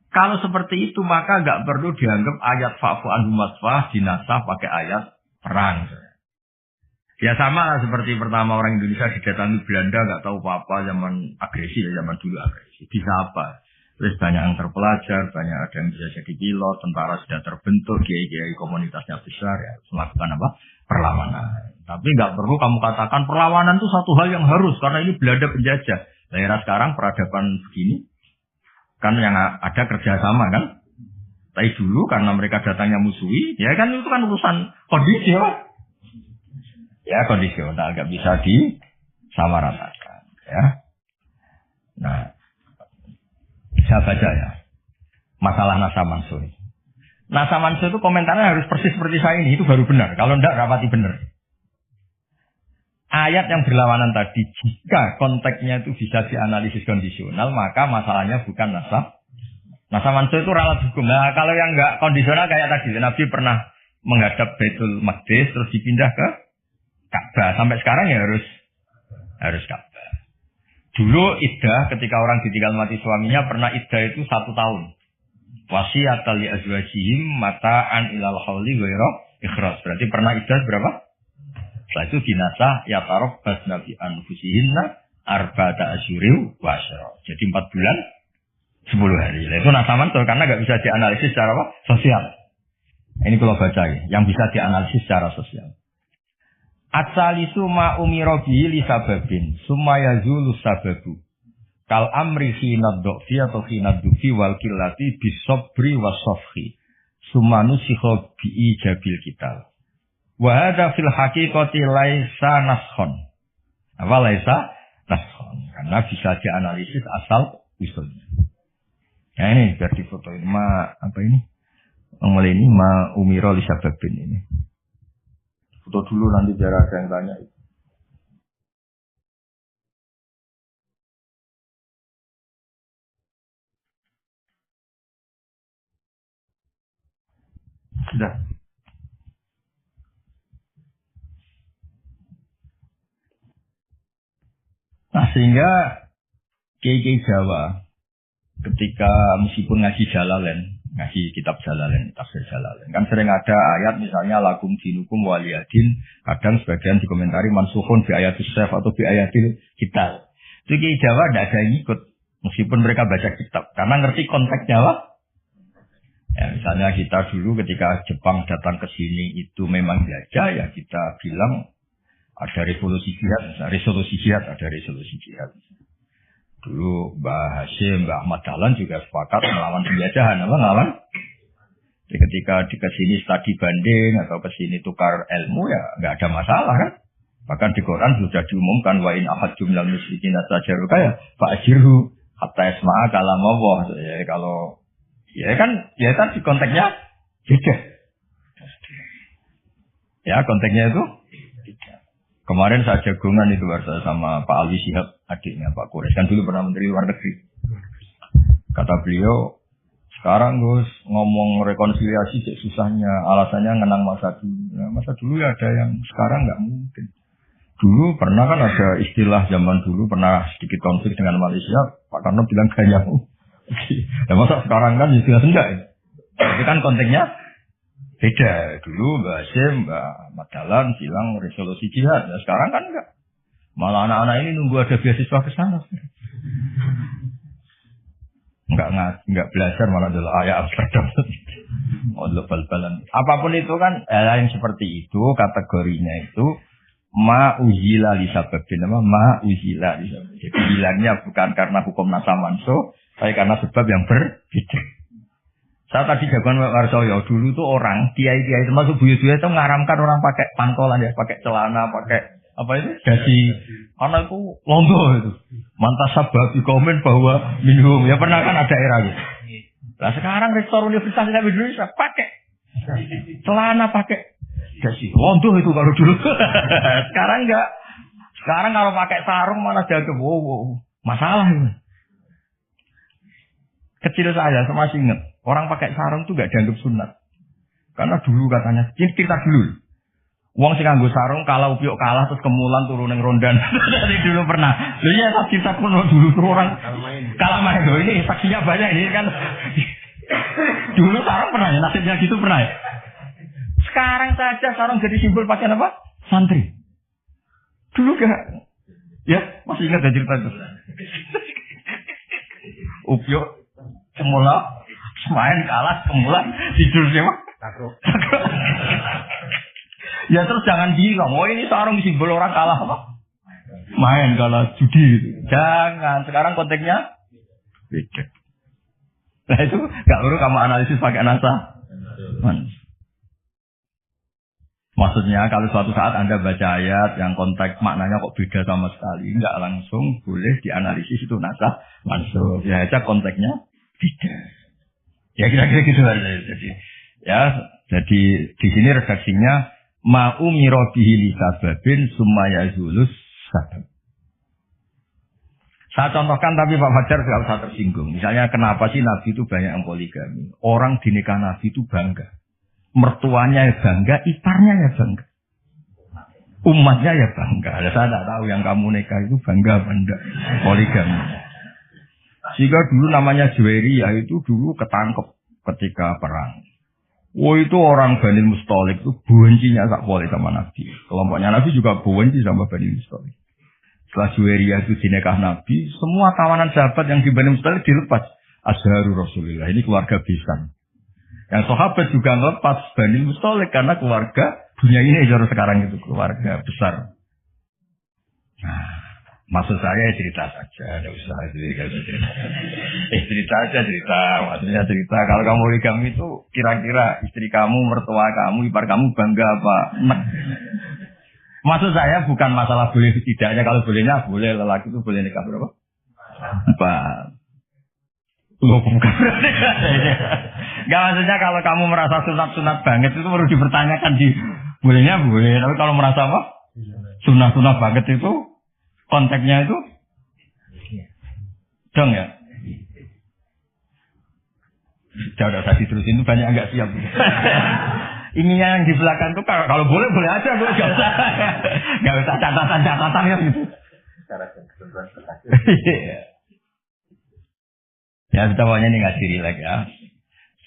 Kalau seperti itu maka nggak perlu dianggap ayat fa'fu anhum wasfah dinasah pakai ayat perang. Ya sama lah seperti pertama orang Indonesia didatangi Belanda nggak tahu apa-apa zaman agresi ya zaman dulu agresi. Bisa apa? Terus banyak yang terpelajar, banyak ada yang bisa jadi pilot, tentara sudah terbentuk, kiai-kiai komunitasnya besar ya melakukan apa? Perlawanan. Tapi nggak perlu kamu katakan perlawanan itu satu hal yang harus karena ini Belanda penjajah. Daerah sekarang peradaban begini. Kan yang ada kerjasama kan. Tapi dulu karena mereka datangnya musuhi, ya kan itu kan urusan kondisi ya. Ya kondisional, nggak bisa disamaratakan. Ya. Nah, saya baca ya. Masalah Nasa Mansur. Nasa Mansur itu komentarnya harus persis seperti saya ini, itu baru benar. Kalau enggak, rapati benar. Ayat yang berlawanan tadi, jika konteksnya itu bisa dianalisis kondisional, maka masalahnya bukan nasab. Nasab mansur itu ralat hukum. Nah, kalau yang enggak kondisional kayak tadi, Nabi pernah menghadap Baitul Maqdis, terus dipindah ke Ka'bah. Sampai sekarang ya harus Ka'bah. Dulu iddah ketika orang ditinggal mati suaminya, pernah iddah itu 1 tahun. Wasiat li azwajihim mata'an ilal hauli ghairu ikhraj. Berarti pernah iddah berapa? Setelah itu dinasah ya tarof basna bi anfusihinna arba'ata asyuriu wa asyra. Jadi 4 bulan 10 hari. Nah, itu nasah mansuh karena nggak bisa dianalisis secara apa? Sosial. Ini kalau baca ya, yang bisa dianalisis secara sosial. Atsalisu ma umira bihi li sababin summa yazulu sababu. Kal amri khina dhfi atau khina dhufi wal qillati bisabri wasafhi. Summa nusikha bi ijabil kitab. Wa hadza fil haqiqati laisa naskhon. Apa laisa naskhon? Karena bisa dianalisis asal usulnya. Nah ini biar difotoin apa ini? Mulai ini ma umira li sababin ini. Foto dulu nanti biar ada yang tanya. Sudah. Nah sehingga Kiai Jawa ketika meskipun ngaji Jalalain, ngaji kitab Jalalain, tafsir Jalalain, kan sering ada ayat misalnya lakum dinukum waliyadin, kadang sebagian dikomentari mansukhun bi ayatis syekh atau bi ayatil kitab. Itu Kiai Jawa tidak ada yang ikut meskipun mereka baca kitab karena ngerti konteks Jawa. Ya, misalnya kita dulu ketika Jepang datang ke sini itu memang jajah, ya kita bilang ada resolusi jihad, ada resolusi jihad. Dulu Mbah Hashim, Mbah Ahmad Dahlan juga sepakat melawan penjajahan, melawan. Jadi ketika di kesini studi banding atau kesini tukar ilmu ya nggak ada masalah kan. Bahkan di Quran sudah diumumkan wa in ahadum minal musyrikin astajaruka ya fa'ajirhu hatta yasma'a kalam Allah. Ya kalau ya kan di konteksnya beda. Ya konteksnya itu beda. Kemarin saya jagungan itu sama Pak Alwi Shihab, adiknya Pak Quraisy, kan dulu pernah Menteri Luar Negeri. Kata beliau, sekarang Gus ngomong rekonsiliasi cek susahnya, alasannya ngenang masa dulu. Nah, masa dulu ya ada yang sekarang nggak mungkin. Dulu pernah kan ada istilah zaman dulu pernah sedikit konflik dengan Malaysia, Pak Karno bilang gayamu. Ya masa sekarang kan istilah senja ya. Tapi kan konteksnya beda. Dulu Mbak Hashim, Mbak Madalan bilang resolusi jihad. Ya sekarang kan enggak. Malah anak-anak ini nunggu ada beasiswa ke sana. Enggak belajar malah adalah ayat abstrak. Model bal-balan. Apapun itu kan yang seperti itu kategorinya itu ma'uzila li sababin, ma'uzila li sababin. Jadi hilangnya bukan karena hukum nasa mansuh, tapi karena sebab yang berbeda. Saya tadi jagoan Pak Warsoyo, dulu tuh orang, kiai-kiai termasuk buya-buya itu ngaramkan orang pakai pantolan ya, pakai celana, pakai apa itu? Dasi. Karena itu londo itu. Mantas sahabat komen bahwa minum. Ya pernah kan ada era gitu. Nah sekarang rektor Universitas Indonesia pakai celana, pakai dasi. Londo itu kalau dulu. Sekarang enggak. Sekarang kalau pakai sarung malah dianggap wow, masalah itu. Kecil saya masih ingat. Orang pakai sarung itu gak dianggap sunat. Karena dulu katanya, ini cerita dulu. Wong sing nganggo sarung kalau upyuk kalah terus kemulan turun ning rondan. Dari dulu pernah. Lho iya tak cerita pun dulu orang kalah main. Ini saksinya banyak ini kan. Dulu sarung pernah ya, nasibnya gitu pernah ya. Sekarang saja sarung jadi simbol pakaian apa? Santri. Dulu gak. Ya, masih ingat ya cerita itu. Upyuk semula main kalah kemulan tidur siapa? Takut. Ya terus jangan bilang, oh ini sarung simbol orang kalah apa? Main kalah judi gitu. Jangan, sekarang konteksnya beda. Nah itu gak perlu kamu analisis pakai nasa. Maksudnya kalau suatu saat Anda baca ayat yang konteks maknanya kok beda sama sekali, nggak langsung boleh dianalisis itu nasa mansuh. Ya aja konteksnya beda. Ya kira-kira gitu aja. Jadi di sini redaksinya ma'umira bihi li sababin summa yazulus sabab. Saya contohkan tapi Pak Fajar tidak usah tersinggung. Misalnya kenapa sih Nabi itu banyak yang poligami? Orang di nikah Nabi itu bangga. Mertuanya ya bangga, iparnya ya bangga. Umatnya ya bangga. Saya tidak tahu yang kamu nikah itu bangga apa enggak poligami. Sehingga dulu namanya Juwairiyah itu dulu ketangkep ketika perang. Oh itu orang Bani Mustalik itu bencinya sak boleh sama Nabi. Kelompoknya Nabi juga benci sama Bani Mustalik. Setelah Juwairiyah itu dinekah Nabi, semua kawanan sahabat yang di Bani Mustalik dilepas. Azharu Rasulullah, ini keluarga besar. Yang sahabat juga lepas Bani Mustalik karena keluarga dunia ini sekarang itu keluarga besar. Nah, maksud saya cerita saja, tidak usah cerita. Cerita aja cerita, maksudnya cerita. Kalau kamu poligami itu kira-kira istri kamu, mertua kamu, ipar kamu bangga apa? Maksud saya bukan masalah boleh tidaknya, kalau bolehnya boleh, lelaki itu boleh nikah berapa? 4. Loh, bukan berarti. Enggak, maksudnya kalau kamu merasa sunat-sunat banget itu perlu dipertanyakan di bolehnya boleh, tapi kalau merasa apa? Sunat-sunat banget itu konteksnya itu dong ya. Udah tadi terusin itu banyak enggak siap. Ininya yang di belakang tuh kalau boleh boleh aja, gue enggak usah catatan ya gitu. Ya kita pokoknya ini ngaji rileks ya.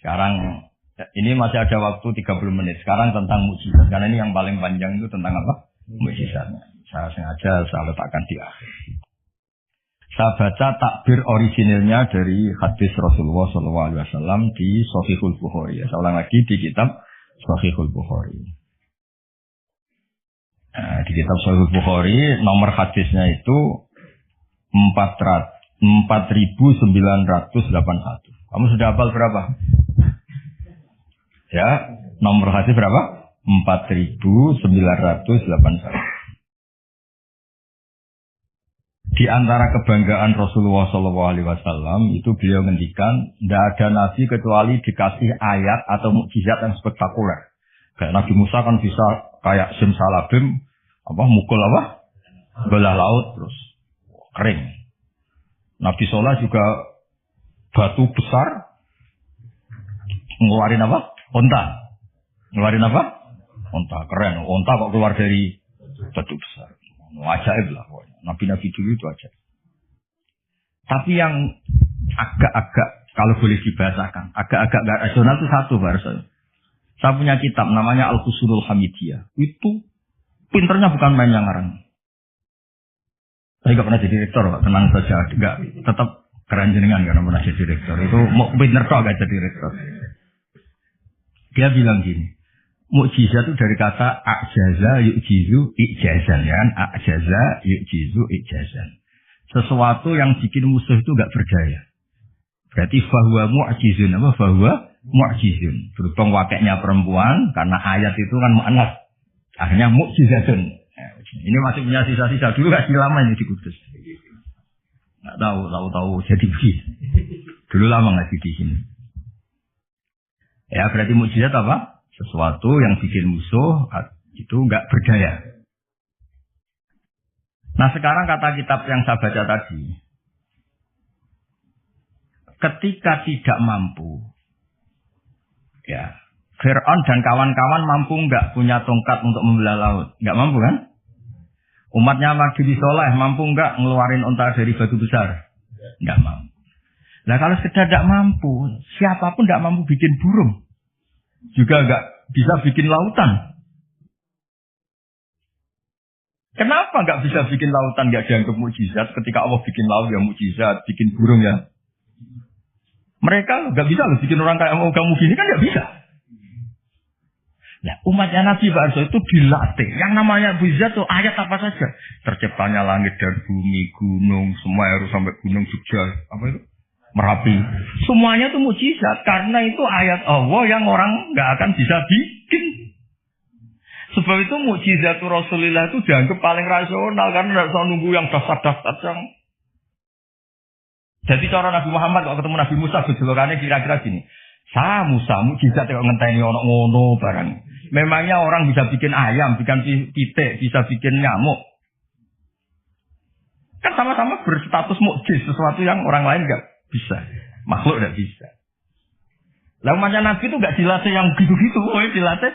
Sekarang ini masih ada waktu 30 menit. Sekarang tentang mukjizat. Karena ini yang paling panjang itu tentang apa? Mukjizatnya. Saya sengaja saya letakkan di akhir. Saya baca takbir orisinilnya dari hadis Rasulullah SAW di Shahihul Bukhari. Saya ulang lagi di kitab Shahihul Bukhari. Nah, di kitab Shahihul Bukhari nomor hadisnya itu 4.981. Kamu sudah hafal berapa? Ya, nomor hadis berapa? 4.981. Di antara kebanggaan Rasulullah SAW itu beliau ngendikan, tidak ada nabi kecuali dikasih ayat atau mukjizat yang spektakuler. Kayak Nabi Musa kan bisa kayak simsalabim, mukul belah laut terus kering. Nabi Soleh juga batu besar ngeluarin onta. Ngeluarin onta, keren. Onta kok keluar dari batu besar. Ajaib lah pokoknya. Nabi-nabi dulu itu ajaib. Tapi yang agak-agak kalau boleh dibahasakan, agak-agak gak rasional itu satu bahasa. Saya punya kitab namanya Al-Qusurul Hamidiyah. Itu pinternya bukan main yang ngarang. Saya gak pernah jadi direktur, Pak. Tenang saja. Enggak, tetap keren jenengan karena pernah jadi direktur. Itu mau pinter kok gak jadi direktur. Dia bilang gini, mukjizat itu dari kata a'jaza yu'jizu i'jazan, ya kan? A'jaza yu'jizu i'jazan. Sesuatu yang bikin musuh itu gak berdaya. Berarti fahuwa mu'jizun. Fahuwa mu'jizun. Berhubung wakilnya perempuan, karena ayat itu kan mu'annas. Akhirnya mukjizatun. Ini masih punya sisa-sisa. Dulu gak lama ini di Kudus. Nggak tahu jadi begini. Dulu lama ngaji di sini. Ya berarti mukjizat apa? Sesuatu yang bikin musuh itu nggak berdaya. Nah sekarang kata kitab yang saya baca tadi, ketika tidak mampu, ya Fir'aun dan kawan-kawan mampu nggak punya tongkat untuk membelah laut? Nggak mampu kan? Umatnya Nabi Soleh mampu nggak ngeluarin unta dari batu besar? Nggak mampu. Nah kalau sekedar nggak mampu, siapapun nggak mampu bikin burung, juga nggak bisa bikin lautan. Kenapa nggak bisa bikin lautan, nggak dianggap mukjizat? Ketika Allah bikin laut ya mukjizat, bikin burung ya. Mereka nggak bisa loh bikin orang kayak kamu gini kan nggak bisa. Nah, umatnya Nabi Barso itu dilatih. Yang namanya mukjizat tuh ayat apa saja. Terciptanya langit dan bumi, gunung, semua harus sampai gunung Jogja, apa itu? Merapi. Semuanya itu mukjizat karena itu ayat Allah yang orang nggak akan bisa bikin. Sebab itu mukjizat Rasulullah itu dianggap paling rasional karena tidak usah nunggu yang daftar-daftar yang. Jadi cara Nabi Muhammad kalau ketemu Nabi Musa gejolokannya kira-kira gini. Musa mukjizat kok ngenteni ono ngono barang. Memangnya orang bisa bikin ayam, bikin pitik, bisa bikin nyamuk. Kan sama-sama berstatus mukjiz, sesuatu yang orang lain nggak bisa, makhluk nggak bisa. Lah umatnya Nabi itu nggak dilatih yang gitu-gitu, dilatih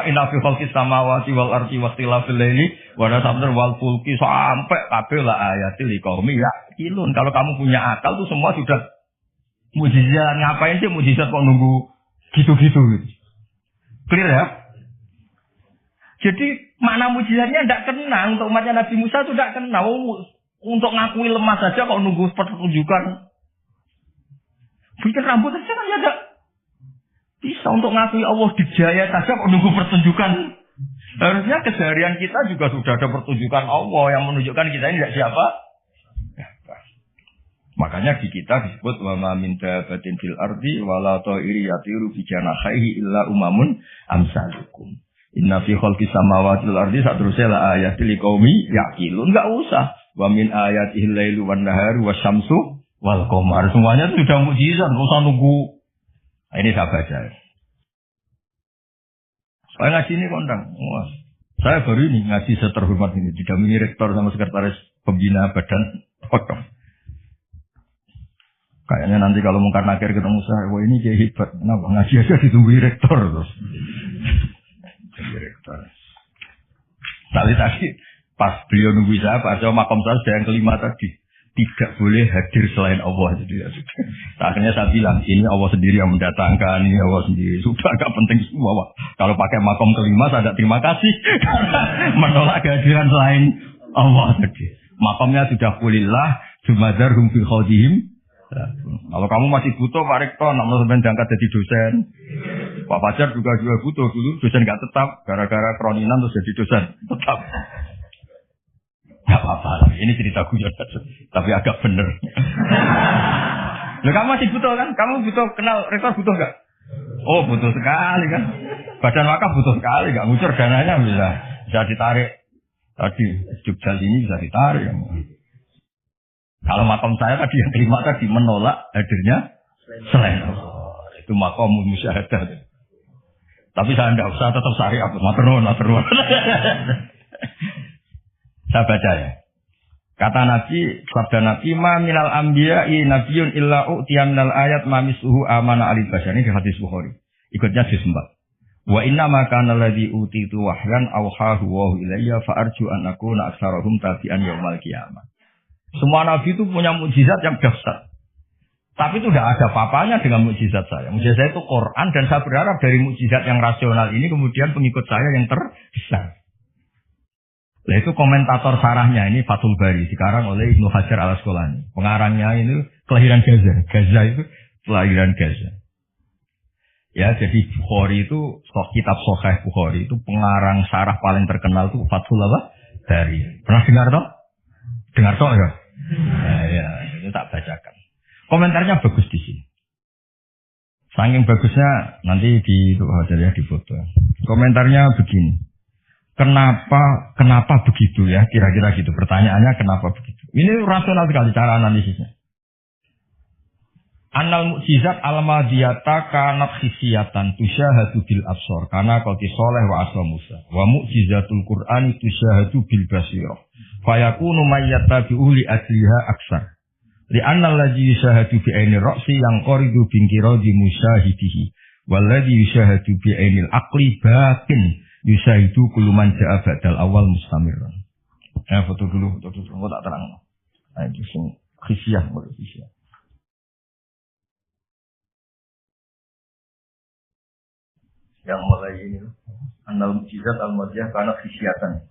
inna fi khalqis samawati wal ardi wakhtilafil laili wa nasabir wal fulki sampai kabeh la ayatil liqaumi yaqilun. Kalau kamu punya akal tuh semua sudah mukjizat. Ngapain sih mukjizat kok nunggu Gitu-gitu. Clear ya? Jadi makna mujizatnya tidak kena. Untuk umatnya Nabi Musa itu tidak kena. Untuk ngakui lemah saja kalau nunggu pertunjukan. Bikin rambut saja kan ya tidak bisa. Untuk ngakui Allah dijaya saja kalau nunggu pertunjukan. Harusnya keseharian kita juga sudah ada pertunjukan Allah yang menunjukkan kita ini tidak siapa. Ya, makanya di kita disebut wa ma min dabatin fil ardi wala ta'iri yatiru bi janahihi illa umamun amsalukum. Inna fi khalqis samawati wal ardi satrusnya la ayatil liqaumi yaqilun. Enggak usah. Wa min ayatihil lailu wan naharu wasyamsu wal qamar. Semuanya itu sudah mukjizat, enggak usah nunggu. Nah, ini saya baca. Saya ngaji ini kondang. Wah, saya baru ini ngaji seterhormat ini didampingi rektor sama sekretaris pembina badan pokok. Kayaknya nanti kalau mungkar nakir ketemu saya, wah ini kayak hebat. Kenapa ngaji aja ditunggu rektor terus. Rektor. Tadi pas beliau nunggu saya, Pak Arjo makom saya sudah yang kelima tadi. Tidak boleh hadir selain Allah. Jadi, akhirnya saya bilang, ini Allah sendiri yang mendatangkan, ini Allah sendiri. Sudah agak penting semua, Pak. Kalau pakai makom kelima, saya tidak terima kasih. Menolak kehadiran selain Allah. Jadi, makomnya sudah kulillah, jumadharhum fi khawdihim. Kalau kamu masih butuh, Pak Rektor, nak sampai diangkat jadi dosen. Pak Fajar juga butuh dulu, dosen nggak tetap. Gara-gara kroninan terus jadi dosen. Tetap. Gak apa-apa, ini cerita guyon, tapi agak bener. Loh, kamu masih butuh kan? Kamu butuh kenal rektor butuh nggak? Oh butuh sekali kan? Badan wakaf butuh sekali, nggak ngucur dananya bisa ditarik. Tadi Jogja ini bisa ditarik. Kalau makom saya tadi yang kelima tadi menolak hadirnya selain Allah. Itu makom musyahadah. Tapi saya tidak usah tetap syariat, maturnuwun. Saya baca ya. Kata Nabi, sabda Nabi, ma minal anbiya'i nabiyyun illa u'tiya minal ayat ma misuhu amana alil basyar. Ini di hadis Bukhari. Ikutnya hadis 4. Wa inna ma kana alladhi utitu wahyan awhahu wa ilayya fa arju an akuna aktsarahum tabi'an yaumal qiyamah. Semua nabi itu punya mukjizat yang dahsyat. Tapi itu tidak ada apa-apanya dengan mukjizat saya. Mukjizat saya itu Quran dan saya berharap dari mukjizat yang rasional ini kemudian pengikut saya yang terbesar. Nah itu komentator sarahnya ini Fathul Bari sekarang oleh Ibnu Hajar al-Asqalani. Pengarangnya ini kelahiran Gaza. Gaza itu kelahiran Gaza. Ya jadi Bukhari itu kitab Sahih Bukhari itu pengarang sarah paling terkenal itu Fathul Bari. Pernah dengar toh? Dengar toh ya? Ya itu tak bacakan. Komentarnya bagus di sini. Saking bagusnya nanti di foto. Komentarnya begini. Kenapa begitu ya? Kira-kira gitu. Pertanyaannya kenapa begitu? Ini rasional sekali cara analisisnya. Annal mukjizat al-madiyata kanat khisiyatan tusyahadu bil absor karena qati soleh wa aswa Musa. Wa mukjizatul Qur'ani tusyahadu bil basirah. Fayakunu mayyatabi'u li asliha aksar. Li anna alladhi yusyahadu bi ainir ra'si yang qaridu bin kiradi musyahidihi. Walladhi yusyahadu bi ainil aqli batin. Yusaidu kuluman ja'a ba'dal awal mustamirran. Foto dulu, aku tak terang. Nah, itu sing khisiah, khisiah. Yang mulai ini, annal mukjizat al-madiyah karena khisiatan.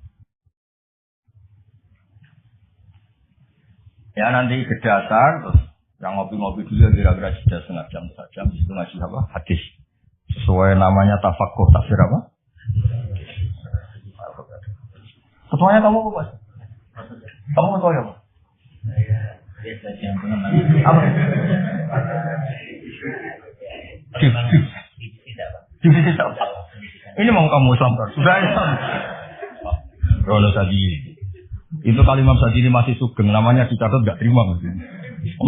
Ya nanti ke dasar, terus yang ngopi-ngopi dulu kira-kira sudah setengah jam, itu ngasih apa? Hadis. Sesuai namanya tafaqquh tafsir apa? Ketuanya kamu apa, Mas? Kamu ketua ya, Mas? Saya biasa yang pengen. Apa? Divisi apa? Ini mau kamu Islamkan. Sudah Islam. Rono Sadili. Itu kalau Imam Sadili masih sugeng, namanya dicatat nggak terima. Imam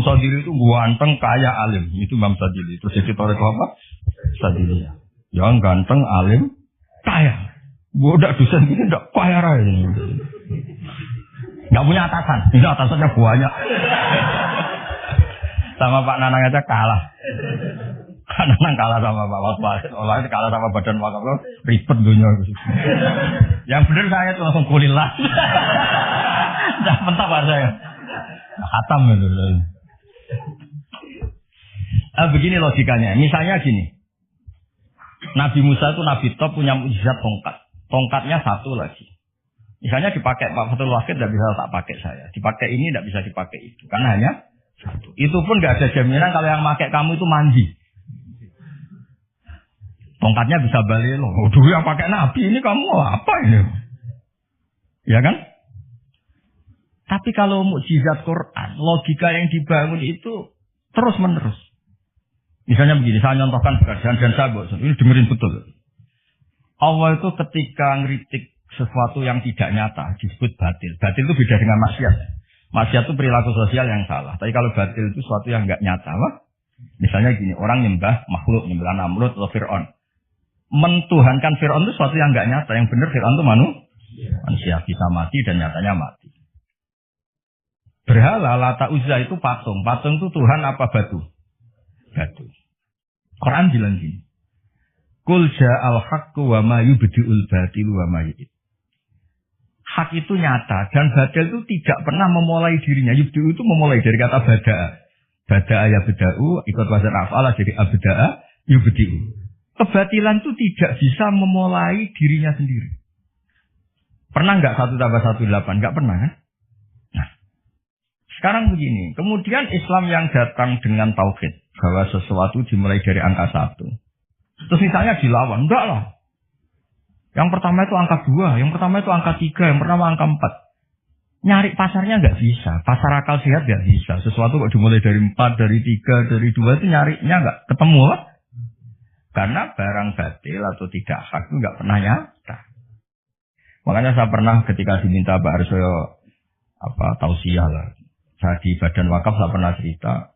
Sadili itu ganteng, kaya, alim. Itu Imam Sadili. Terus jadi toreko apa? Sadili. Yang ganteng, alim, kaya. Budak dosen ini tidak kaya raya ini. Nggak punya atasan. Ini atasannya banyak. Sama Pak Nanang aja kalah. Pak Nanang kalah sama Pak Wakaf. Olahnya kalah sama Badan Wakaf. Ribet dunia. Yang benar saya itu langsung kulillah. Nah, mentah Pak saya. Khatam itu. Begini logikanya. Misalnya gini. Nabi Musa itu nabi top punya mukjizat tongkat. Tongkatnya satu lagi. Misalnya dipakai Pak Fathul Wahid tidak bisa tak pakai saya. Dipakai ini tidak bisa dipakai itu. Karena hanya satu. Itu pun nggak ada jaminan kalau yang pakai kamu itu mandi. Tongkatnya bisa balik loh. Waduh yang pakai Nabi ini kamu apa ini? Ya kan? Tapi kalau mukjizat Quran, logika yang dibangun itu terus menerus. Misalnya begini, saya nyontohkan pekerjaan dan saya bosan. Ini dengerin betul. Allah itu ketika ngeritik sesuatu yang tidak nyata disebut batil. Batil itu beda dengan maksiat. Maksiat itu perilaku sosial yang salah. Tapi kalau batil itu sesuatu yang nggak nyata, wah. Misalnya gini, orang nyembah makhluk, nyembah Namrud atau Fir'aun. Mentuhankan Fir'aun itu sesuatu yang nggak nyata. Yang benar Fir'aun itu manusia bisa mati dan nyatanya mati. Berhala Lata Uzza itu patung. Patung itu Tuhan apa batu? Batu. Quran bilang gini. Qul ja'al haqqu wa ma yubdi'ul batilu wa ma yu'id. Hak itu nyata dan batil itu tidak pernah memulai dirinya. Yubdi'u itu memulai dari kata bada'a. Bada'a ya beda'u, ikut wazan af'ala jadi abda'a yubdi'u. Kebatilan itu tidak bisa memulai dirinya sendiri. Pernah nggak 1 tambah 1 8? Nggak pernah kan? Nah, sekarang begini. Kemudian Islam yang datang dengan tauhid bahwa sesuatu dimulai dari angka 1. Terus misalnya dilawan, enggak lah. Yang pertama itu angka 2, yang pertama itu angka 3, yang pertama angka 4. Nyari pasarnya nggak bisa, pasar akal sehat nggak bisa. Sesuatu kok dimulai dari 4, dari 3, dari 2 itu nyarinya nggak ketemu lah. Karena barang batil atau tidak hak itu nggak pernah nyata. Makanya saya pernah ketika diminta Pak Arsoyo tausiah lah. Saya di Badan Wakaf saya pernah cerita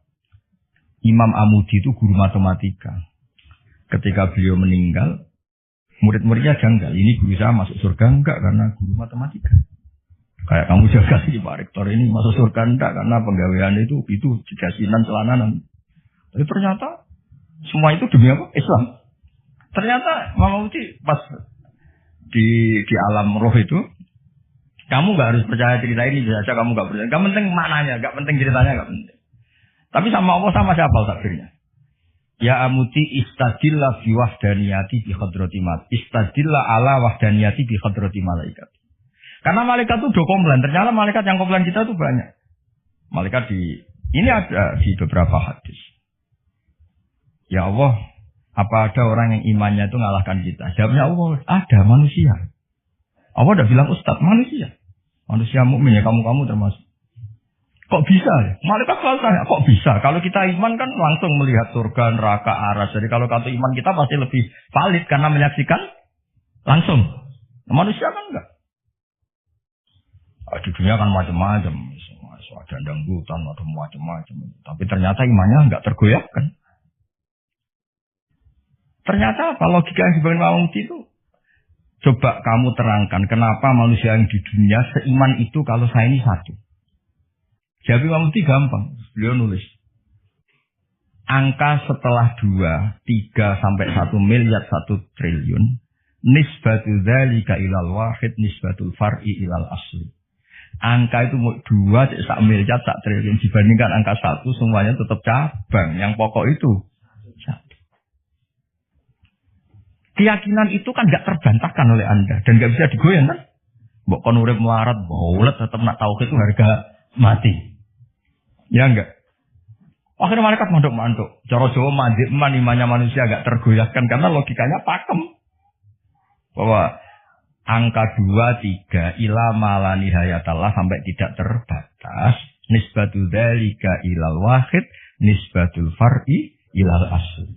Imam Amudi itu guru matematika. Ketika beliau meninggal, murid-muridnya janggal. Ini guru saya masuk surga enggak karena guru matematika. Kayak kamu jaga sih Pak Rektor ini masuk surga enggak karena penggawaian itu jasinan celananan. Tapi ternyata semua itu demi apa? Islam. Ternyata Imam Amudi pas di alam roh itu, kamu nggak harus percaya cerita ini saja. Kamu nggak percaya. Nggak penting maknanya, nggak penting ceritanya, nggak penting. Tapi sama Allah sama siapa takdirnya? Ya Amudi istadillah fi wahdaniyati bi hadrati mat. Istadillah ala wahdaniyati bi hadrati malaikat. Karena malaikat itu udah komplain. Ternyata malaikat yang komplain kita itu banyak. Malaikat ini ada di beberapa hadis. Ya Allah, apa ada orang yang imannya itu ngalahkan kita? Jawabnya Allah, ada manusia. Allah udah bilang Ustadz, manusia. Manusia mukmin ya kamu termasuk. Kok bisa ya? Malaikat selalu tanya, kok bisa? Kalau kita iman kan langsung melihat surga, neraka, aras. Jadi kalau kartu iman kita pasti lebih valid karena menyaksikan langsung. Manusia kan enggak. Di dunia kan macam-macam. Ada dangdutan, ada macam-macam. Tapi ternyata imannya enggak tergoyahkan. Ternyata apa? Logika yang dibangun Imam itu. Coba kamu terangkan kenapa manusia yang di dunia seiman itu kalau saya ini satu. Jadi Imam Muti gampang, beliau nulis. Angka setelah 2, 3 sampai 1 miliar 1 triliun. Nisbatu dzalika ilal wahid nisbatul far'i ilal asli. Angka itu 2, 1 miliar 1 triliun. Dibandingkan angka 1 semuanya tetap cabang. Yang pokok itu 1. Keyakinan itu kan gak terbantahkan oleh Anda. Dan gak bisa digoyang kan. Mbok kon urip melarat, bolet tetap nak tahu itu harga mati. Ya enggak. Akhirnya malaikat manduk-manduk. Cara Jawa mandik man imannya manusia agak tergoyahkan karena logikanya pakem. Bahwa angka 2, 3 ila mala nihayatallah sampai tidak terbatas. Nisbatul dzalika ilal wahid nisbatul far'i ilal asli.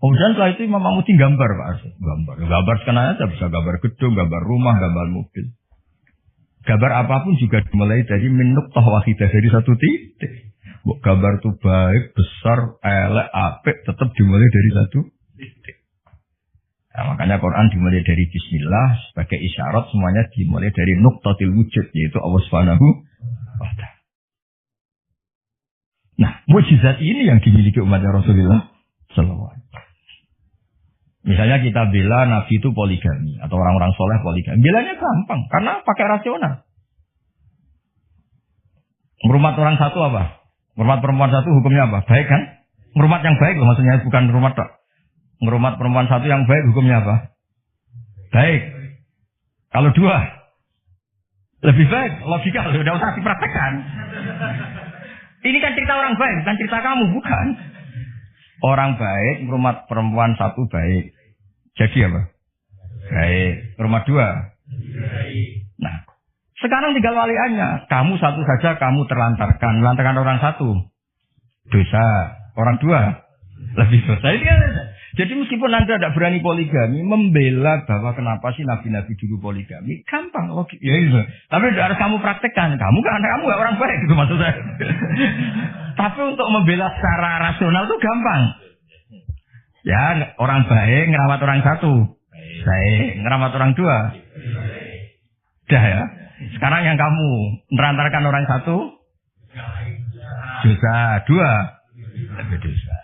Kemudian setelah itu Imam Amudi gambar Pak Arsyad. Gambar sekarang aja bisa gambar gedung, gambar rumah, gambar mobil. Gambar apapun juga dimulai dari minuk toh wahidah dari satu titik. Gambar itu baik, besar, elek, apik, tetap dimulai dari satu titik. Nah, makanya Quran dimulai dari Bismillah sebagai isyarat semuanya dimulai dari nuqtatil wujud yaitu Allah Subhanahu wa Ta'ala. Nah, mukjizat ini yang dimiliki umat Rasulullah sallallahu alaihi wasallam. Misalnya kita bela Nabi itu poligami atau orang-orang soleh poligami. Belanya gampang karena pakai rasional. Merumat orang satu apa? Merumat perempuan satu hukumnya apa? Baik kan? Merumat yang baik loh maksudnya bukan merumat tak. Ngurmat perempuan satu yang baik hukumnya apa? Baik. Kalau dua, lebih baik. Logika, udah usah dipraktekkan. Ini kan cerita orang baik, bukan cerita kamu, bukan. Orang baik, ngurmat perempuan satu baik. Jadi apa? Baik. Ngurmat dua? Nah, sekarang tinggal waliannya. Kamu satu saja, kamu terlantarkan. Melantarkan orang satu, dosa. Orang dua, lebih dosa. Ini kan, jadi meskipun Anda tidak berani poligami, membela bahwa kenapa sih nabi-nabi dulu poligami, gampang, logik. Ya itu. Tapi tidak harus kamu praktekkan. Kamu nggak orang baik, itu maksud saya. Tapi untuk membela secara rasional itu gampang. Ya, orang baik ngerawat orang satu, baik ngerawat orang dua. Dah ya. Sekarang yang kamu menerantarkan orang satu, dosa. Dua, lebih dosa.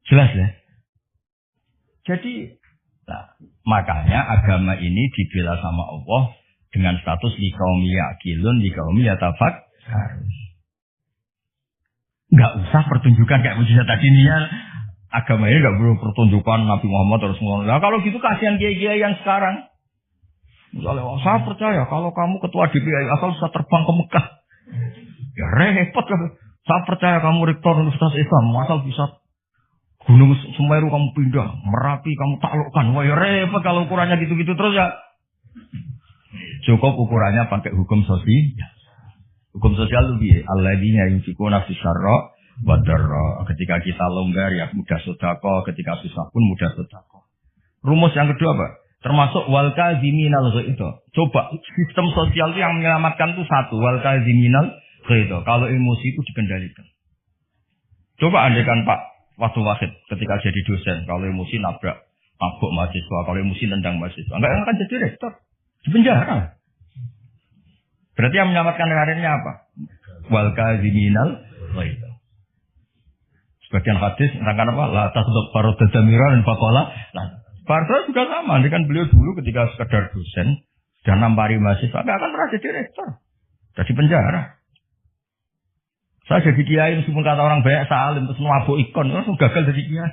Jelas ya? Jadi, nah, makanya agama ini dibela sama Allah dengan status likaumi yaqilun, likaumi yatafakkarun. Enggak usah pertunjukan kayak mujizat tadi nih ya. Agama ini enggak perlu pertunjukan Nabi Muhammad terus ngomong. Nah, kalau gitu kasihan kiai-kiai yang sekarang. Misalnya, oh, saya percaya kalau kamu ketua DPI asal bisa terbang ke Mekah. Ya repot kan. Saya percaya kamu rektor Universitas Islam asal bisa Gunung Semeru kamu pindah, Merapi kamu taklukkan. Wah ya repot kalau ukurannya gitu-gitu terus ya. Cukup ukurannya pakai hukum sosial. Hukum sosial itu biar alladzina yunfiquna fis sarra wa dharra. Ketika kita longgar ya mudah sedekah, ketika susah pun mudah sedekah. Rumus yang kedua apa? Termasuk wal kaziminal ghaidha. Coba sistem sosial itu yang menyelamatkan itu satu, wal kaziminal ghaidha. Kalau emosi itu dikendalikan. Coba andaikan Pak Waktu Wahid ketika jadi dosen, kalau emosi nabrak mabuk mahasiswa, kalau emosi nendang mahasiswa, enggak akan jadi rektor, di penjara. Berarti yang menyelamatkan karirnya apa? Wal kaziminal ghaidha. Sebagian hadis tentang apa? La tasduq faradda miran faqala. Nah, Barta juga sama, ini kan beliau dulu ketika sekedar dosen dan nampari mahasiswa, enggak akan pernah jadi rektor, jadi penjara. Saya jadi kiai meskipun kata orang banyak salim terus mabuk ikon, langsung gagal jadi kiai.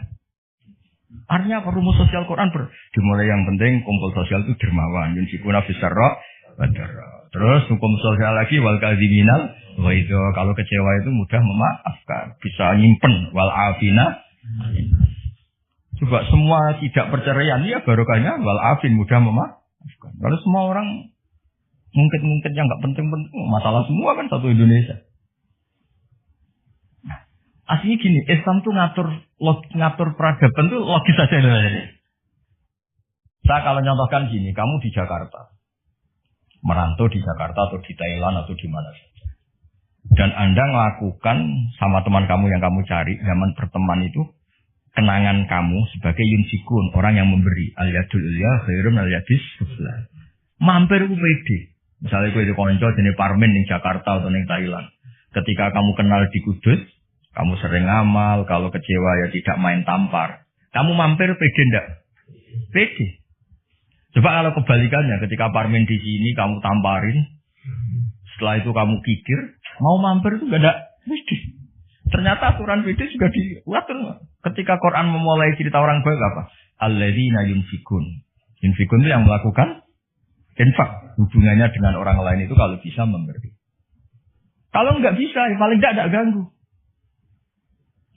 Artinya apa? Rumus sosial Quran dimulai yang penting kumpul sosial itu dermawan, yunfikuna fis sarra wa dharra. Terus hukum sosial lagi wal kadziminal ghaidha. Kalau kecewa itu mudah memaafkan, bisa nyimpen wal afina. Coba semua tidak perceraian ya barokahnya wal afin mudah memaafkan. Kalau semua orang mungkin-mungkin yang enggak penting-penting masalah semua kan satu Indonesia. Aslinya gini, Islam tuh ngatur peradaban tuh logis saja. Saya kalau nyontohkan gini, kamu di Jakarta, merantau di Jakarta atau di Thailand atau di mana saja, dan Anda melakukan sama teman kamu yang kamu cari zaman berteman itu, kenangan kamu sebagai yunfikun, orang yang memberi, al-yadul ulya khairum al-yadis sufla. Mampir ku pede. Misalnya ku itu konco jenis Parmen di Jakarta atau di Thailand. Ketika kamu kenal di Kudus, kamu sering ngamal, kalau kecewa ya tidak main tampar. Kamu mampir pede enggak? Pede. Coba kalau kebalikannya, ketika Parmen di sini kamu tamparin, setelah itu kamu kikir, mau mampir itu enggak ada pede. Ternyata aturan pede juga diatur. Ketika Quran memulai cerita orang baik apa? Alladzina yunfikun. Yunfikun itu yang melakukan infak. Hubungannya dengan orang lain itu kalau bisa memberi. Kalau enggak bisa, ya paling enggak ganggu.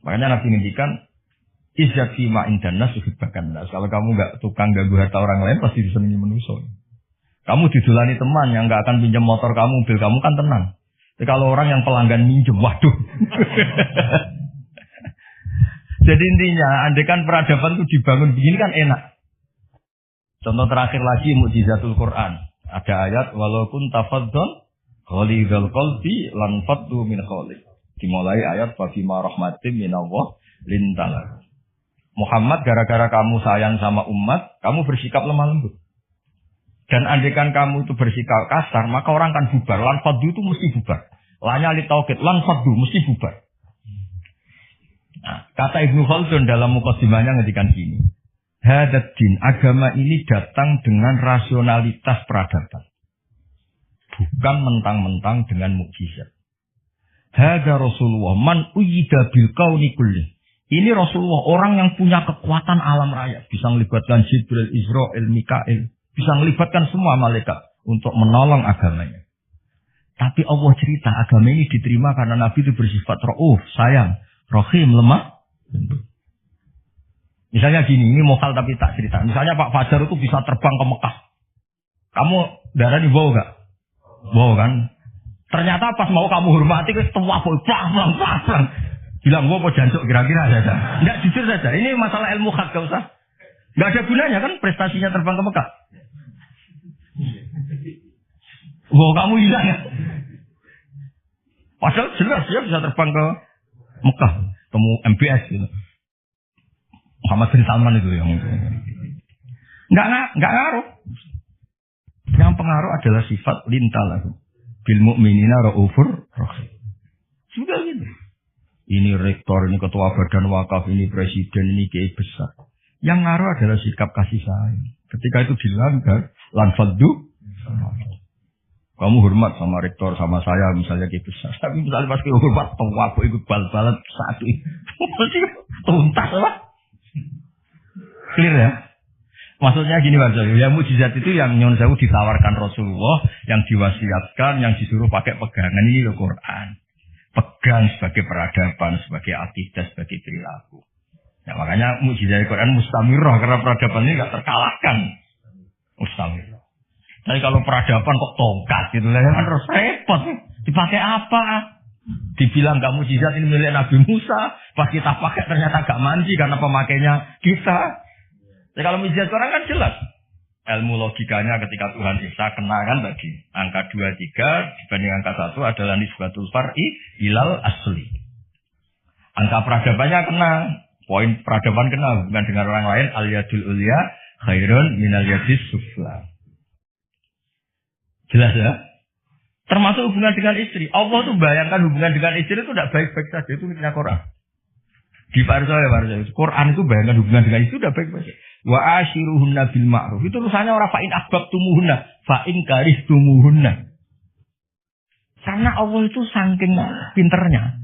Makanya Nabi ngendikan izzat fi ma indan nas yuhibbakan nas. Kalau kamu enggak tukang ganggu harta orang lain pasti disenangi manusia. Kamu didolani teman yang enggak akan pinjam motor kamu, mobil kamu kan tenang. Tapi kalau orang yang pelanggan minjem, waduh. Jadi intinya, andaikan peradaban itu dibangun begini kan enak. Contoh terakhir lagi mukjizatul Quran. Ada ayat walaupun tafaddal ghalidul qalbi lan faddu min khaliq. Dimulai ayat bima rahmatin minallah lintalak. Muhammad gara-gara kamu sayang sama umat, kamu bersikap lemah lembut. Dan andaikan kamu itu bersikap kasar, maka orang akan bubar. Lan faddu itu mesti bubar. Lanya li tauhid, lan faddu mesti bubar. Nah, kata Ibnu Khaldun dalam mukadimahnya ngedikan gini. Hadat din, agama ini datang dengan rasionalitas peradaban. Bukan mentang-mentang dengan mukjizat. Hada Rasulullah man uyyida bil kauni kulli. Ini Rasulullah, orang yang punya kekuatan alam raya. Bisa melibatkan Jibril, Israel, Mikail. Bisa melibatkan semua malaikat untuk menolong agamanya. Tapi Allah cerita, agama ini diterima karena Nabi itu bersifat ra'uf, sayang, rahim, lemah. Misalnya gini, ini mokal tapi tak cerita. Misalnya Pak Fajar itu bisa terbang ke Mekah. Kamu darah di bawah gak? Bawah kan? Ternyata pas mau kamu hormati, ketua boy, plang. Bilang, gua mau jancuk kira-kira saja. Enggak, jujur saja. Ini masalah ilmu hak, gak usah. Enggak ada gunanya kan prestasinya terbang ke Mekah. Wow, kamu hilang ya. Padahal jelas dia bisa terbang ke Mekah. Temu MBS gitu. Muhammad bin Salman itu yang itu. Enggak ngaruh. Yang pengaruh adalah sifat lintalah. Bil mu'minina ra'ufur rahim. Sudah gitu. Ini rektor, ini ketua badan wakaf, ini presiden, ini kiai besar. Yang ngaruh adalah sikap kasih sayang. Ketika itu dilanggar, lanfaddu. Kamu hormat sama rektor, sama saya, misalnya kiai besar. Tapi misalnya pas kiai hormat, aku ikut bal-balan satu itu. Tuntas apa? Clear ya? Maksudnya gini Mas Jayu, ya mujizat itu yang Nyon Sewu ditawarkan Rasulullah, yang diwasiatkan, yang disuruh pakai pegangan ini loh Quran. Pegang sebagai peradaban, sebagai akidah, sebagai perilaku. Ya, makanya mujizat Quran mustamirah karena peradaban ini nggak terkalahkan. Mustamirah. Tapi kalau peradaban kok tongkat gitu lah kan terus repot. Dipakai apa? Dibilang nggak mujizat ini milik Nabi Musa, pas kita pakai ternyata nggak manji karena pemakainya kita. Jadi kalau mujizat Quran kan jelas. Ilmu logikanya ketika Tuhan Isa kena kan tadi. Angka 2, 3 dibanding angka 1 adalah nisbatul far'i ilal asli. Angka peradabannya kena. Poin peradaban kena. Bukan dengan orang lain. Al-yadul ulya khairun minal yadis sufla. Jelas ya? Termasuk hubungan dengan istri. Allah tuh bayangkan hubungan dengan istri itu tidak baik-baik saja. Itu misalnya Quran. Di Farsa ya Farsa. Quran itu bayangkan hubungan dengan istri sudah baik-baik saja. Wa ashiruhunna bil ma'ruf. Itu tulisannya orang fa'in ahbabtumuhunna, fa'in karihtumuhunna. Karena Allah itu saking pinternya.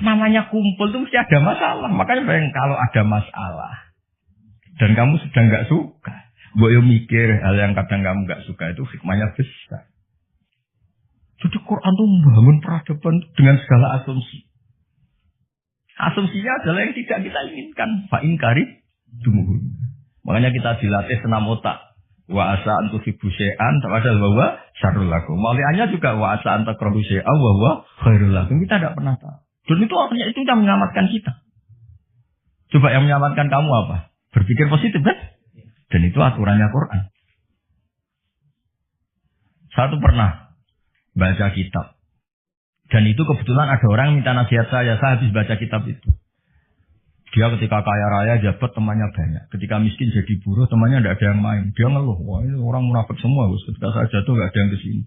Namanya kumpul itu mesti ada masalah. Makanya bayang kalau ada masalah dan kamu sedang enggak suka, boyo mikir hal yang kadang kamu enggak suka itu hikmahnya besar. Jadi Quran itu membangun peradaban dengan segala asumsi. Asumsinya adalah yang tidak kita inginkan. Fa'in karihtumuhunna. Makanya kita dilatih senam otak. Wa asa antu fibu syai'an padahal bahwa syarrul lakum. Mauliannya juga wa asa anta krahu syai'an bahwa khairul lakum. Kita tidak pernah tahu. Dan itu artinya itu yang menyelamatkan kita. Coba yang menyelamatkan kamu apa? Berpikir positif kan? Dan itu aturannya Quran. Saya tuh pernah baca kitab. Dan itu kebetulan ada orang minta nasihat saya habis baca kitab itu. Dia ketika kaya raya jabat temannya banyak. Ketika miskin jadi buruh temannya tidak ada yang main. Dia ngeluh, wah ini orang munafik semua. Ketika saya jatuh nggak ada yang kesini.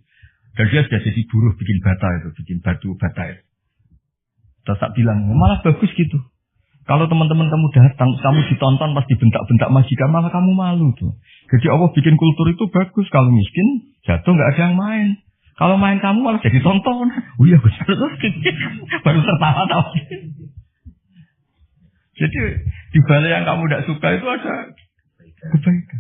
Dan dia sudah jadi buruh bikin bata itu, bikin batu bata itu. Tetap bilang malah bagus gitu. Kalau teman-teman kamu datang, kamu ditonton pas dibentak-bentak majikan malah kamu malu tuh. Jadi Allah bikin kultur itu bagus. Kalau miskin jatuh nggak ada yang main. Kalau main kamu malah jadi tonton. Oh iya betul. Baru tertawa-tawa. Jadi di balik yang kamu tidak suka itu ada kebaikan.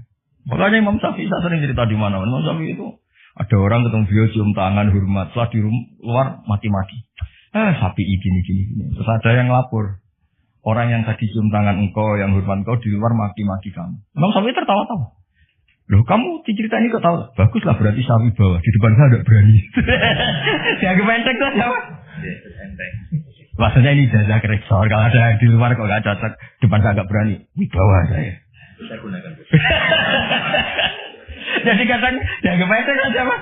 Makanya Imam Syafi'i saya sering cerita di mana. Imam Syafi'i itu ada orang ketemu beliau cium tangan hormat, setelah di luar mati-mati. Syafi'i gini. Terus ada yang lapor. Orang yang tadi cium tangan engkau, yang hormat engkau di luar maki-maki kamu. Imam Syafi'i tertawa-tawa. Loh kamu cerita ini kok tahu? Baguslah berarti Syafi'i bawah. Di depan saya ada berani. Saya kepentek tuh siapa? Enteng. Maksudnya ini jasa rektor. Kalau ada yang di luar kok gak cocok, depan saya gak berani. Wibawa saya. Saya gunakan. Jadi kadang yang kepentek aja Pak.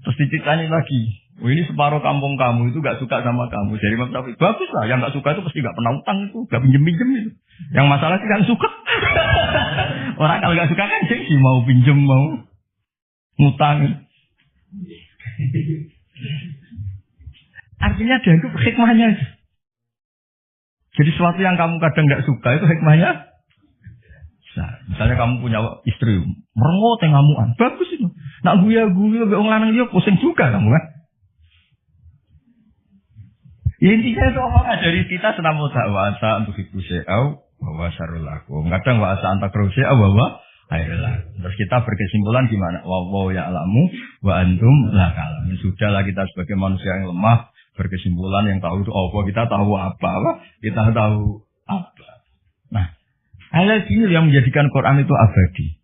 Terus diceritain lagi. Oh, ini separuh kampung kamu itu gak suka sama kamu. Jadi Imam Syafi'i bagus lah. Yang gak suka itu pasti gak pernah utang itu, gak pinjem-pinjem itu. Yang masalah sih gak suka. Orang kalau gak suka kan sih mau pinjem mau ngutang. Artinya dia itu hikmahnya. Jadi sesuatu yang kamu kadang gak suka itu hikmahnya. Misalnya kamu punya istri merengut yang ngamuan, bagus itu. Nak guya-guya, orang lanang dia pusing juga kamu kan. Ya, intinya itu Allah ngajari kita senam wa'asa untuk ibu se'au wa syarul lakum. Kadang wa'asa antak ruse'au wa ayolah. Terus kita berkesimpulan gimana? Wa ya'lamu wa antum la ta'lamun. Sudahlah kita sebagai manusia yang lemah berkesimpulan yang tahu itu apa, kita tahu apa? Kita tahu apa. Nah, hal ini yang menjadikan Quran itu abadi.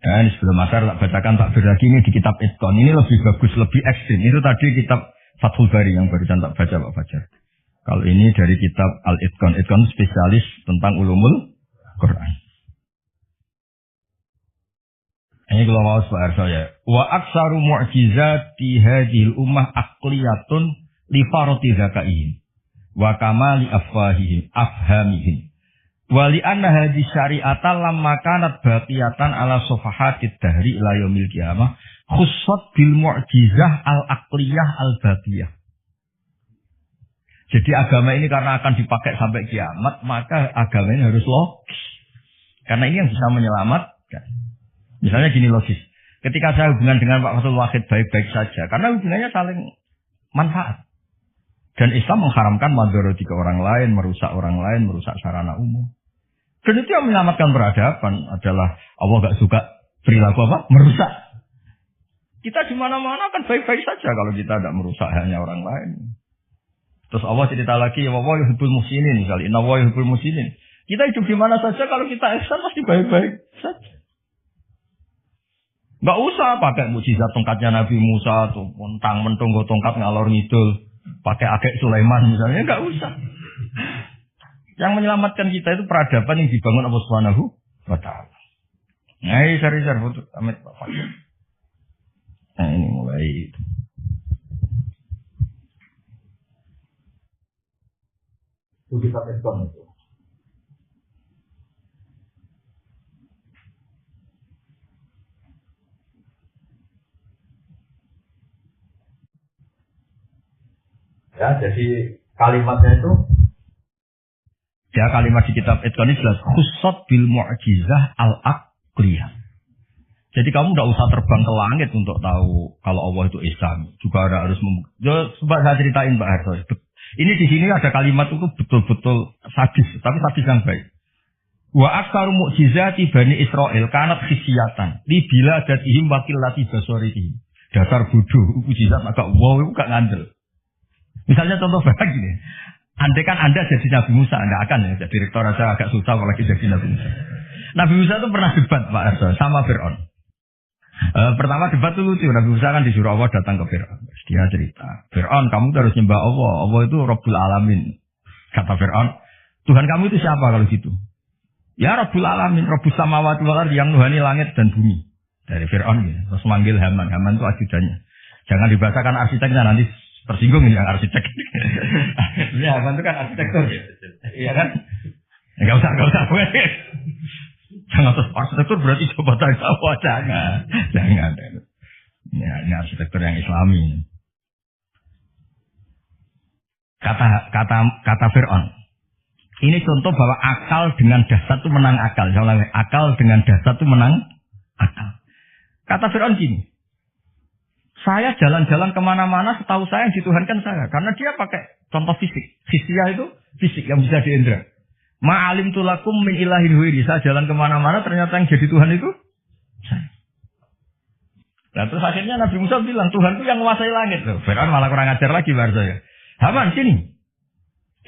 Dan sebelum asar tak bacakan tak lagi ini di kitab Itqan. Ini lebih bagus, lebih ekstrim. Itu tadi kitab Fathul Bari yang barusan tak baca Pak Fajar. Kalau ini dari kitab Al-Itqan. Itqan spesialis tentang ulumul Quran. Ini kalau mau sebar saya. Wa aksaru mu'jizati hadhil ummah aqliyatun li farati zakaihim wa kamali afhamihim. Wali anna hadis syari'ata lamma kanat baqiyatan ala sofahatid dahri ila yaumil qiyamah khussat bil mu'jizah al-aqliyah al-baqiyah. Jadi agama ini karena akan dipakai sampai kiamat, maka agama ini harus logis. Karena ini yang bisa menyelamatkan. Misalnya gini logis. Ketika saya hubungan dengan Pak Fathul Wahid baik-baik saja, karena hubungannya saling manfaat. Dan Islam mengharamkan madharati ke orang lain, merusak orang lain, merusak sarana umum. Dan itu yang menyelamatkan peradaban adalah Allah gak suka perilaku apa? Merusak. Kita di mana-mana kan baik-baik saja kalau kita tidak merusak hanya orang lain. Terus Allah cerita lagi, wa yuhibbul muhsinin misalnya, inna wa yuhibbul muhsinin. Kita hidup di mana saja kalau kita ihsan pasti baik-baik saja. Gak usah pakai mukjizat tongkatnya Nabi Musa tuh, mentang-mentang tongkat ngalor ngidul, pakai akek Sulaiman misalnya, gak usah. Yang menyelamatkan kita itu peradaban yang dibangun Allah Subhanahu wa ta'ala. Nah, ini sari-sari foto amit Pak Fajar. Nah, ini mulai itu kita tekan itu. Ya, jadi kalimatnya itu ya kalimat di kitab Itqan ini jelas khussat bil mu'jizah al-aqliyah. Jadi kamu tidak usah terbang ke langit untuk tahu kalau Allah itu Islam. Juga harus coba saya ceritain Pak Harto. Ini di sini ada kalimat itu betul-betul sadis, tapi sadis yang baik. Wa aksaru mu'jizati Bani Israil kanat khisyatan li bila datihim wakil lati basorihim. Dasar bodoh, mukjizat agak wow itu gak ngandel. Misalnya contoh baik gini. Andai kan Anda jadi Nabi Musa, Anda akan ya jadi rektor aja agak susah apalagi jadi Nabi Musa. Nabi Musa itu pernah debat Pak Arso sama Fir'aun. Pertama debat itu lucu, Nabi Musa kan disuruh Allah datang ke Fir'aun. Dia cerita, Fir'aun kamu harus nyembah Allah, Allah itu Rabbul Alamin. Kata Fir'aun, Tuhan kamu itu siapa kalau gitu? Ya Rabbul Alamin, Rabbus Samawati wal Ardi yang nuhani langit dan bumi. Dari Fir'aun ya, terus manggil Haman, Haman itu ajudannya. Jangan dibahasakan arsiteknya nanti tersinggung ini yang arsitek. Ya, Haman itu kan arsitektur. Iya kan? Enggak usah. Jangan terus arsitektur berarti coba tanya apa? Jangan. Ya, ini arsitektur yang Islami. Kata Fir'aun. Ini contoh bahwa akal dengan dasar itu menang akal. Akal dengan dasar itu menang akal. Kata Fir'aun gini. Saya jalan-jalan kemana-mana setahu saya yang dituhankan saya. Karena dia pakai contoh fisik. Fisiknya itu fisik yang bisa diindra. Ma'alim tulakum min ilahin huiri. Saya jalan kemana-mana ternyata yang jadi Tuhan itu saya. Nah terus akhirnya Nabi Musa bilang Tuhan itu yang menguasai langit. Fir'aun malah kurang ajar lagi bar saya. Haman sini.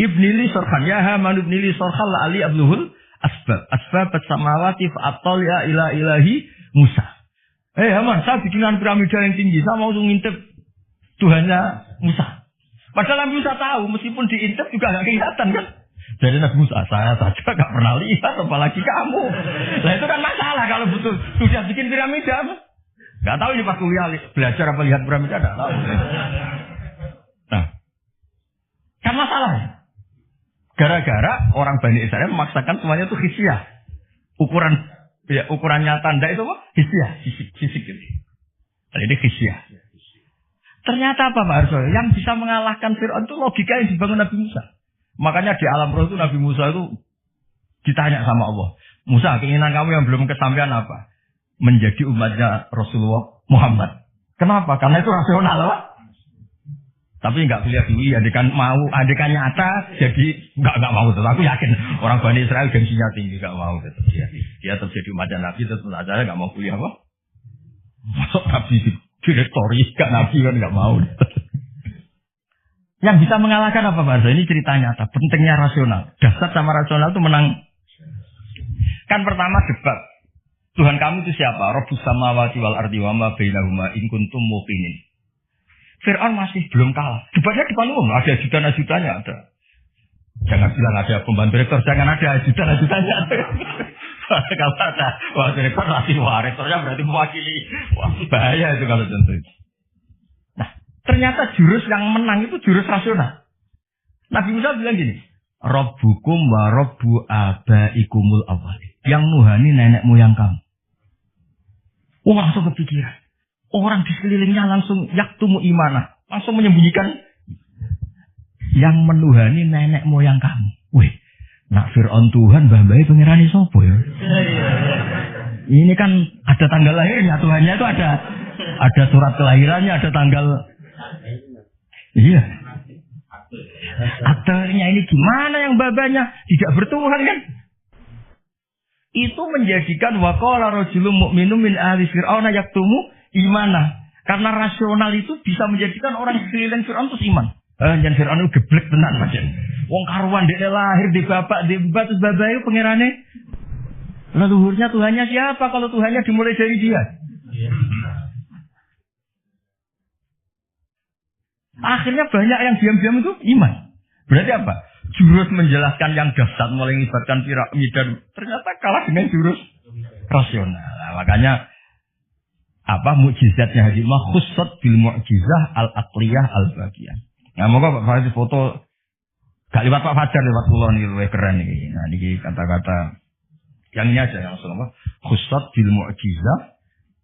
Ibnili sorkhan. Ya Haman ibnili sorkhan la'ali abluhul asbab. Asbab samawati fa'atol ya ilahi Musa. Haman, saya bikinan piramida yang tinggi. Saya mau ngintip Tuhannya Musa. Padahal Nabi Musa tahu, meskipun diintip juga gak kelihatan kan. Jadi Nabi Musa, saya saja gak pernah lihat, apalagi kamu. Nah itu kan masalah kalau betul sudah bikin piramida. Gak tahu ini pas kuliah belajar apa lihat piramida, gak tahu. Nah, kan masalah. Gara-gara orang Bani Israel memaksakan semuanya itu khisyah. Ukurannya tanda itu apa? Khisyah, fisik ini. Jadi khisyah. Ternyata apa Pak Arso? Yang bisa mengalahkan Fir'aun itu logika yang dibangun Nabi Musa. Makanya di alam roh itu Nabi Musa itu ditanya sama Allah. Musa, keinginan kamu yang belum kesampaian apa? Menjadi umatnya Rasulullah Muhammad. Kenapa? Karena itu rasional, Pak. Tapi nggak kuliah di UI, andekan nyata, jadi nggak mau. Tetap aku yakin orang Bani Israel gengsinya tinggi, nggak mau. Tetap dia tetap jadi umat Nabi, tetap aja nggak mau kuliah apa? Masuk Nabi direktori, gak Nabi kan nggak mau. Yang bisa mengalahkan apa Pak? Ini cerita nyata. Pentingnya rasional. Dasar sama rasional itu menang. Kan pertama debat. Tuhan kamu itu siapa? Rabbus samawati wal ardi wa ma bainahuma in kuntum muqinin. Fir'aun masih belum kalah. Debatnya depan umum, ada ajudan-ajudannya ada. Jangan bilang ada pembantu rektor, jangan ada ajudan-ajudannya. Kalau ada, wah rektor latih, wah rektornya berarti mewakili. Wah bahaya itu kalau contoh itu. Nah, ternyata jurus yang menang itu jurus rasional. Nabi Musa bilang gini, Rabbukum wa rabbu abaikumul awwalin. Yang nuhani nenek moyang kamu. Oh langsung kepikiran. Orang di sekelilingnya langsung yaktumu imana. Langsung menyembunyikan. Yang menuhani nenek moyang kamu. Wih, nak Fir'aun Tuhan, mbah-mbahnya pengirani sopo ya. Ini kan ada tanggal lahirnya. Tuhannya itu ada surat kelahirannya, ada tanggal. Iya. Aktornya ini gimana yang mbah-mbahnya tidak bertuhan kan? Itu menjadikan waqala rajulun mu'minun min ahli Fir'aun yaktumu imana. Karena rasional itu bisa menjadikan orang sekeliling Fir'aun itu iman. Jangan Fir'aun itu geblek tenan macam. Wong karuan dia lahir di bapak di ibu terus babai pengerane. Leluhurnya Tuhannya siapa kalau Tuhannya dimulai dari dia? Akhirnya banyak yang diam-diam itu iman. Berarti apa? Jurus menjelaskan yang dahsyat mulai melibatkan piramida ternyata kalah dengan jurus rasional. Nah, makanya apa mukjizatnya Haji Mah khussat bil mu'jizah al-aqliyah al-baqiyah. Nah, moga Pak Fajar foto gak lewat Pak Fajar, lewat pulau ini lebih keren ini. Nah, ini kata-kata yang ini aja yang langsung apa? Khussat bil mu'jizah.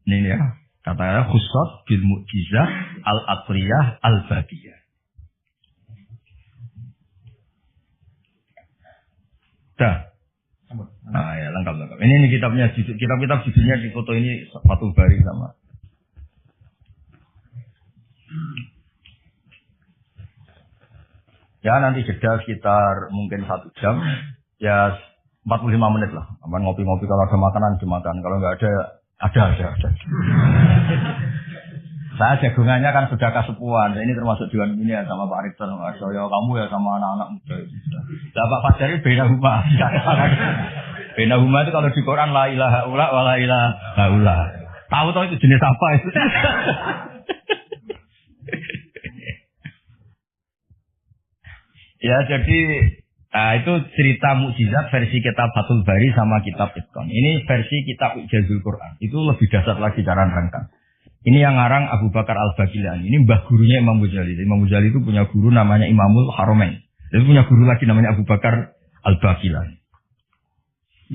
Ini ya, kata-kata khussat bil mu'jizah al-aqliyah al-baqiyah. Dah. Nah, ya lengkap. Ini kitabnya, kitab judulnya di foto ini Fathul Bari sama. Ya nanti jeda sekitar mungkin 1 jam, ya 45 menit lah. Aman ngopi-ngopi, kalau ada makanan dimakan, kalau nggak ada. Saya jagungannya kan sudah kesepuan, ini termasuk Dewan ini ya sama Pak Rektor, saya kamu ya sama anak-anak muda. Nah, Pak Fajar ini beda rumah. Beda rumah itu kalau di Quran la ilaha illa wa la ilaha illa. Tahu-tahu itu jenis apa itu? Ya jadi itu cerita mukjizat versi kitab Fathul Bari sama kitab Itqan. Ini versi kitab Ijazul Quran. Itu lebih dasar lagi cara nerangkan. Ini yang ngarang Abu Bakar Al-Bagilani. Ini mbah gurunya Imam Ghazali. Imam Ghazali itu punya guru namanya Imamul Haramain. Dia punya guru lagi namanya Abu Bakar Al-Bagilani.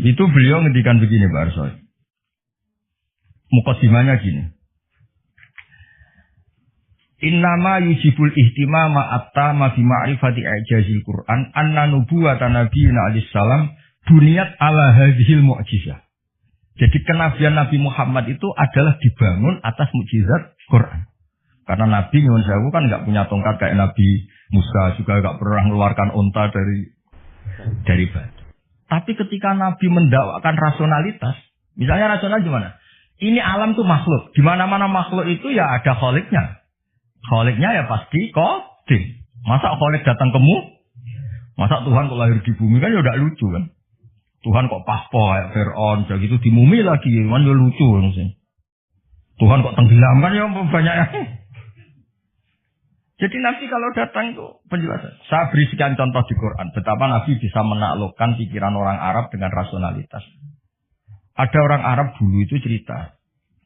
Itu beliau ngendikan begini Pak Arsoy. Muqaddimahnya gini. Innama yujibul ihtimama attama bi ma'rifati ijazil Quran anna nubuwatan nabiyina alaihi salam buniyat ala hadhil mu'jizah. Jadi kenabian Nabi Muhammad itu adalah dibangun atas mukjizat Quran. Karena Nabi nyuwun sewu kan enggak punya tongkat kayak Nabi Musa, juga enggak pernah mengeluarkan unta dari batu. Tapi ketika Nabi mendakwakan rasionalitas, misalnya rasional gimana? Ini alam tuh makhluk. Di mana-mana makhluk itu ya ada kholiknya. Kholiknya ya pasti qadim. Masa kholik datang kemu? Masa Tuhan kok lahir di bumi kan ya udah lucu kan? Tuhan kok paspo kayak Fir'aun, jadi itu dimumi lagi, kan ya lucu maksudnya. Tuhan kok tenggelam kan ya banyak yang. Jadi Nabi kalau datang itu penjelasan. Saya beri sekian contoh di Quran, betapa Nabi bisa menaklukkan pikiran orang Arab dengan rasionalitas. Ada orang Arab dulu itu cerita,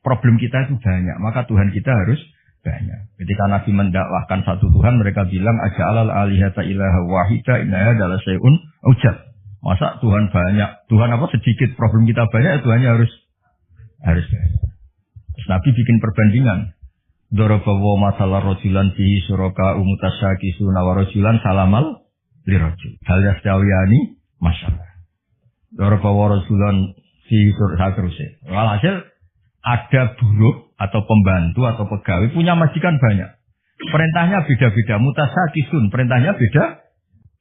problem kita itu banyak, maka Tuhan kita harus banyak. Ketika Nabi mendakwahkan satu Tuhan, mereka bilang aja'alal alihata ilaha wahida inna adalah syai'un ujab. Masa Tuhan banyak, Tuhan apa sedikit, problem kita banyak, Tuhannya harus banyak. Terus Nabi bikin perbandingan. Dorobawa masalah rojulan bihi suraka umutasyakisuna wa rojulan salamal lirojul. Hal yastawiyani masalah. Dorobawa rojulan bihi suraka terusnya. Walhasil ada buruh atau pembantu atau pegawai punya majikan banyak. Perintahnya beda-beda, mutasyakisun, perintahnya beda.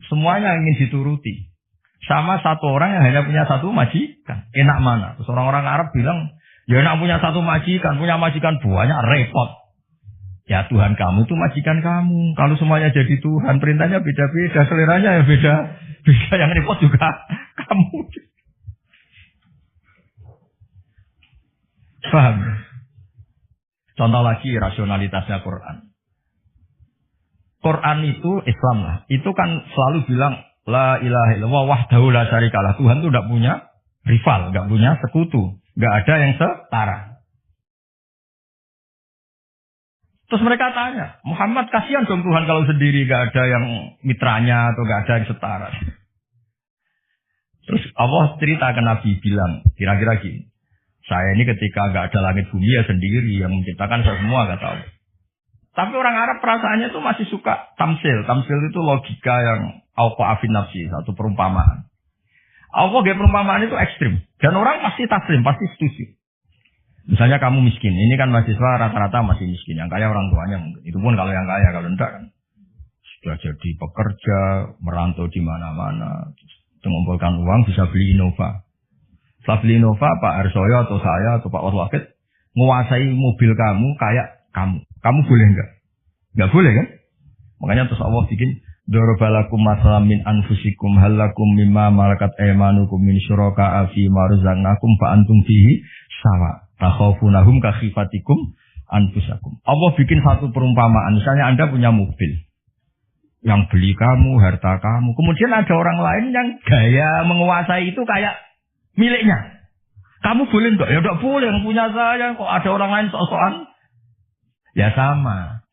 Semuanya ingin dituruti. Sama satu orang yang hanya punya satu majikan. Enak mana? Terus orang-orang Arab bilang, ya enak punya satu majikan, punya majikan banyak, repot. Ya Tuhan kamu itu majikan kamu. Kalau semuanya jadi Tuhan, perintahnya beda-beda, seleranya ya beda. Beda, yang repot juga kamu. Paham? Contoh lagi rasionalitasnya Quran. Quran itu Islam lah. Itu kan selalu bilang la ilaha illallah wahdahu la syarikalah. Tuhan itu tidak punya rival, tidak punya sekutu, tidak ada yang setara. Terus mereka tanya, Muhammad kasihan dong Tuhan kalau sendiri, tidak ada yang mitranya atau tidak ada yang setara. Terus Allah cerita ke Nabi bilang, kira-kira gini, saya ini ketika tidak ada langit bumi ya sendiri yang menciptakan saya semua, nggak tahu. Tapi orang Arab perasaannya itu masih suka tamsil. Tamsil itu logika yang auqa'afin nafsi, satu perumpamaan. Allah gaya perumpamaan itu ekstrim. Dan orang pasti taslim, pasti setuju. Misalnya kamu miskin, ini kan mahasiswa rata-rata masih miskin. Yang kaya orang tuanya mungkin. Itu pun kalau yang kaya, kalau enggak kan. Sudah jadi pekerja, merantau di mana-mana. Mengumpulkan uang bisa beli Innova. Setelah beli Innova, Pak Arsoyo atau saya atau Pak Waswakit menguasai mobil kamu kayak kamu. Kamu boleh enggak? Enggak boleh kan? Makanya terus Allah bikin darabalakum masalam min anfusikum halakum mimma malakat aymanukum min syuraka'a fi ma razaqnakum fa antum fihi sawa. Takhafunahum ka khifatikum anfusakum. Allah bikin satu perumpamaan. Misalnya Anda punya mobil yang beli kamu, harta kamu. Kemudian ada orang lain yang gaya menguasai itu kayak miliknya. Kamu boleh enggak? Ya enggak boleh, yang punya saya. Kok ada orang lain sok-sokan? Ya sama.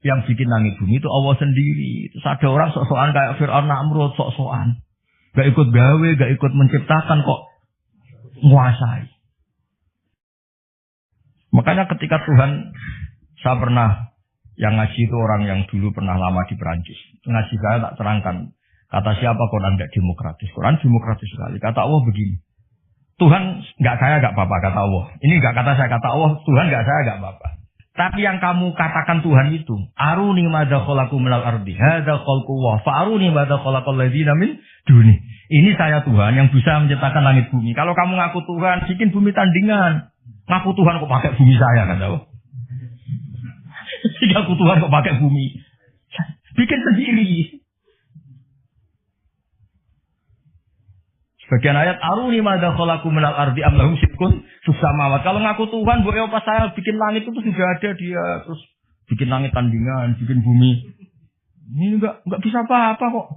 Yang bikin langit bumi itu Allah sendiri. Terus ada orang sok-sokan kayak Fir'aun Namrud, sok-sokan. Gak ikut gawe, gak ikut menciptakan, kok menguasai. Makanya ketika Tuhan, saya pernah, yang ngaji itu orang yang dulu pernah lama di Perancis. Ngaji saya tak terangkan. Kata siapa Quran tidak demokratis. Quran demokratis sekali. Kata Allah begini. Tuhan gak kaya gak apa-apa, kata Allah. Ini gak kata saya, kata Allah, Tuhan gak saya gak apa-apa. Tapi yang kamu katakan Tuhan itu, aruni madza khalaqu minal ardi, hadza khalqullah, fa aruni madza khalaqal ladzina min duni. Ini saya Tuhan yang bisa menciptakan langit bumi. Kalau kamu ngaku Tuhan, bikin bumi tandingan. Ngaku Tuhan kok pakai bumi saya, kan tahu? Ngaku Tuhan kok pakai bumi. Bikin sendiri. Sebagian ayat aruni madza khalaqu minal ardi am lahum syirkun samawat. Kalau ngaku Tuhan, bu pas saya bikin langit itu sudah ada dia, terus bikin langit tandingan, bikin bumi. Ini enggak bisa apa-apa kok.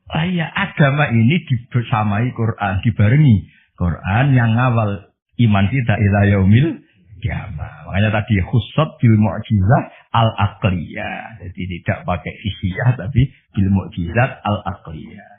Iya, agama ini dibersamai Quran, dibarengi Quran yang ngawal iman kita ila yaumil kiamah. Makanya tadi khusus bil mu'jizah al-aqliyah. Jadi tidak pakai fisiyah tapi bil mu'jizat al-aqliyah.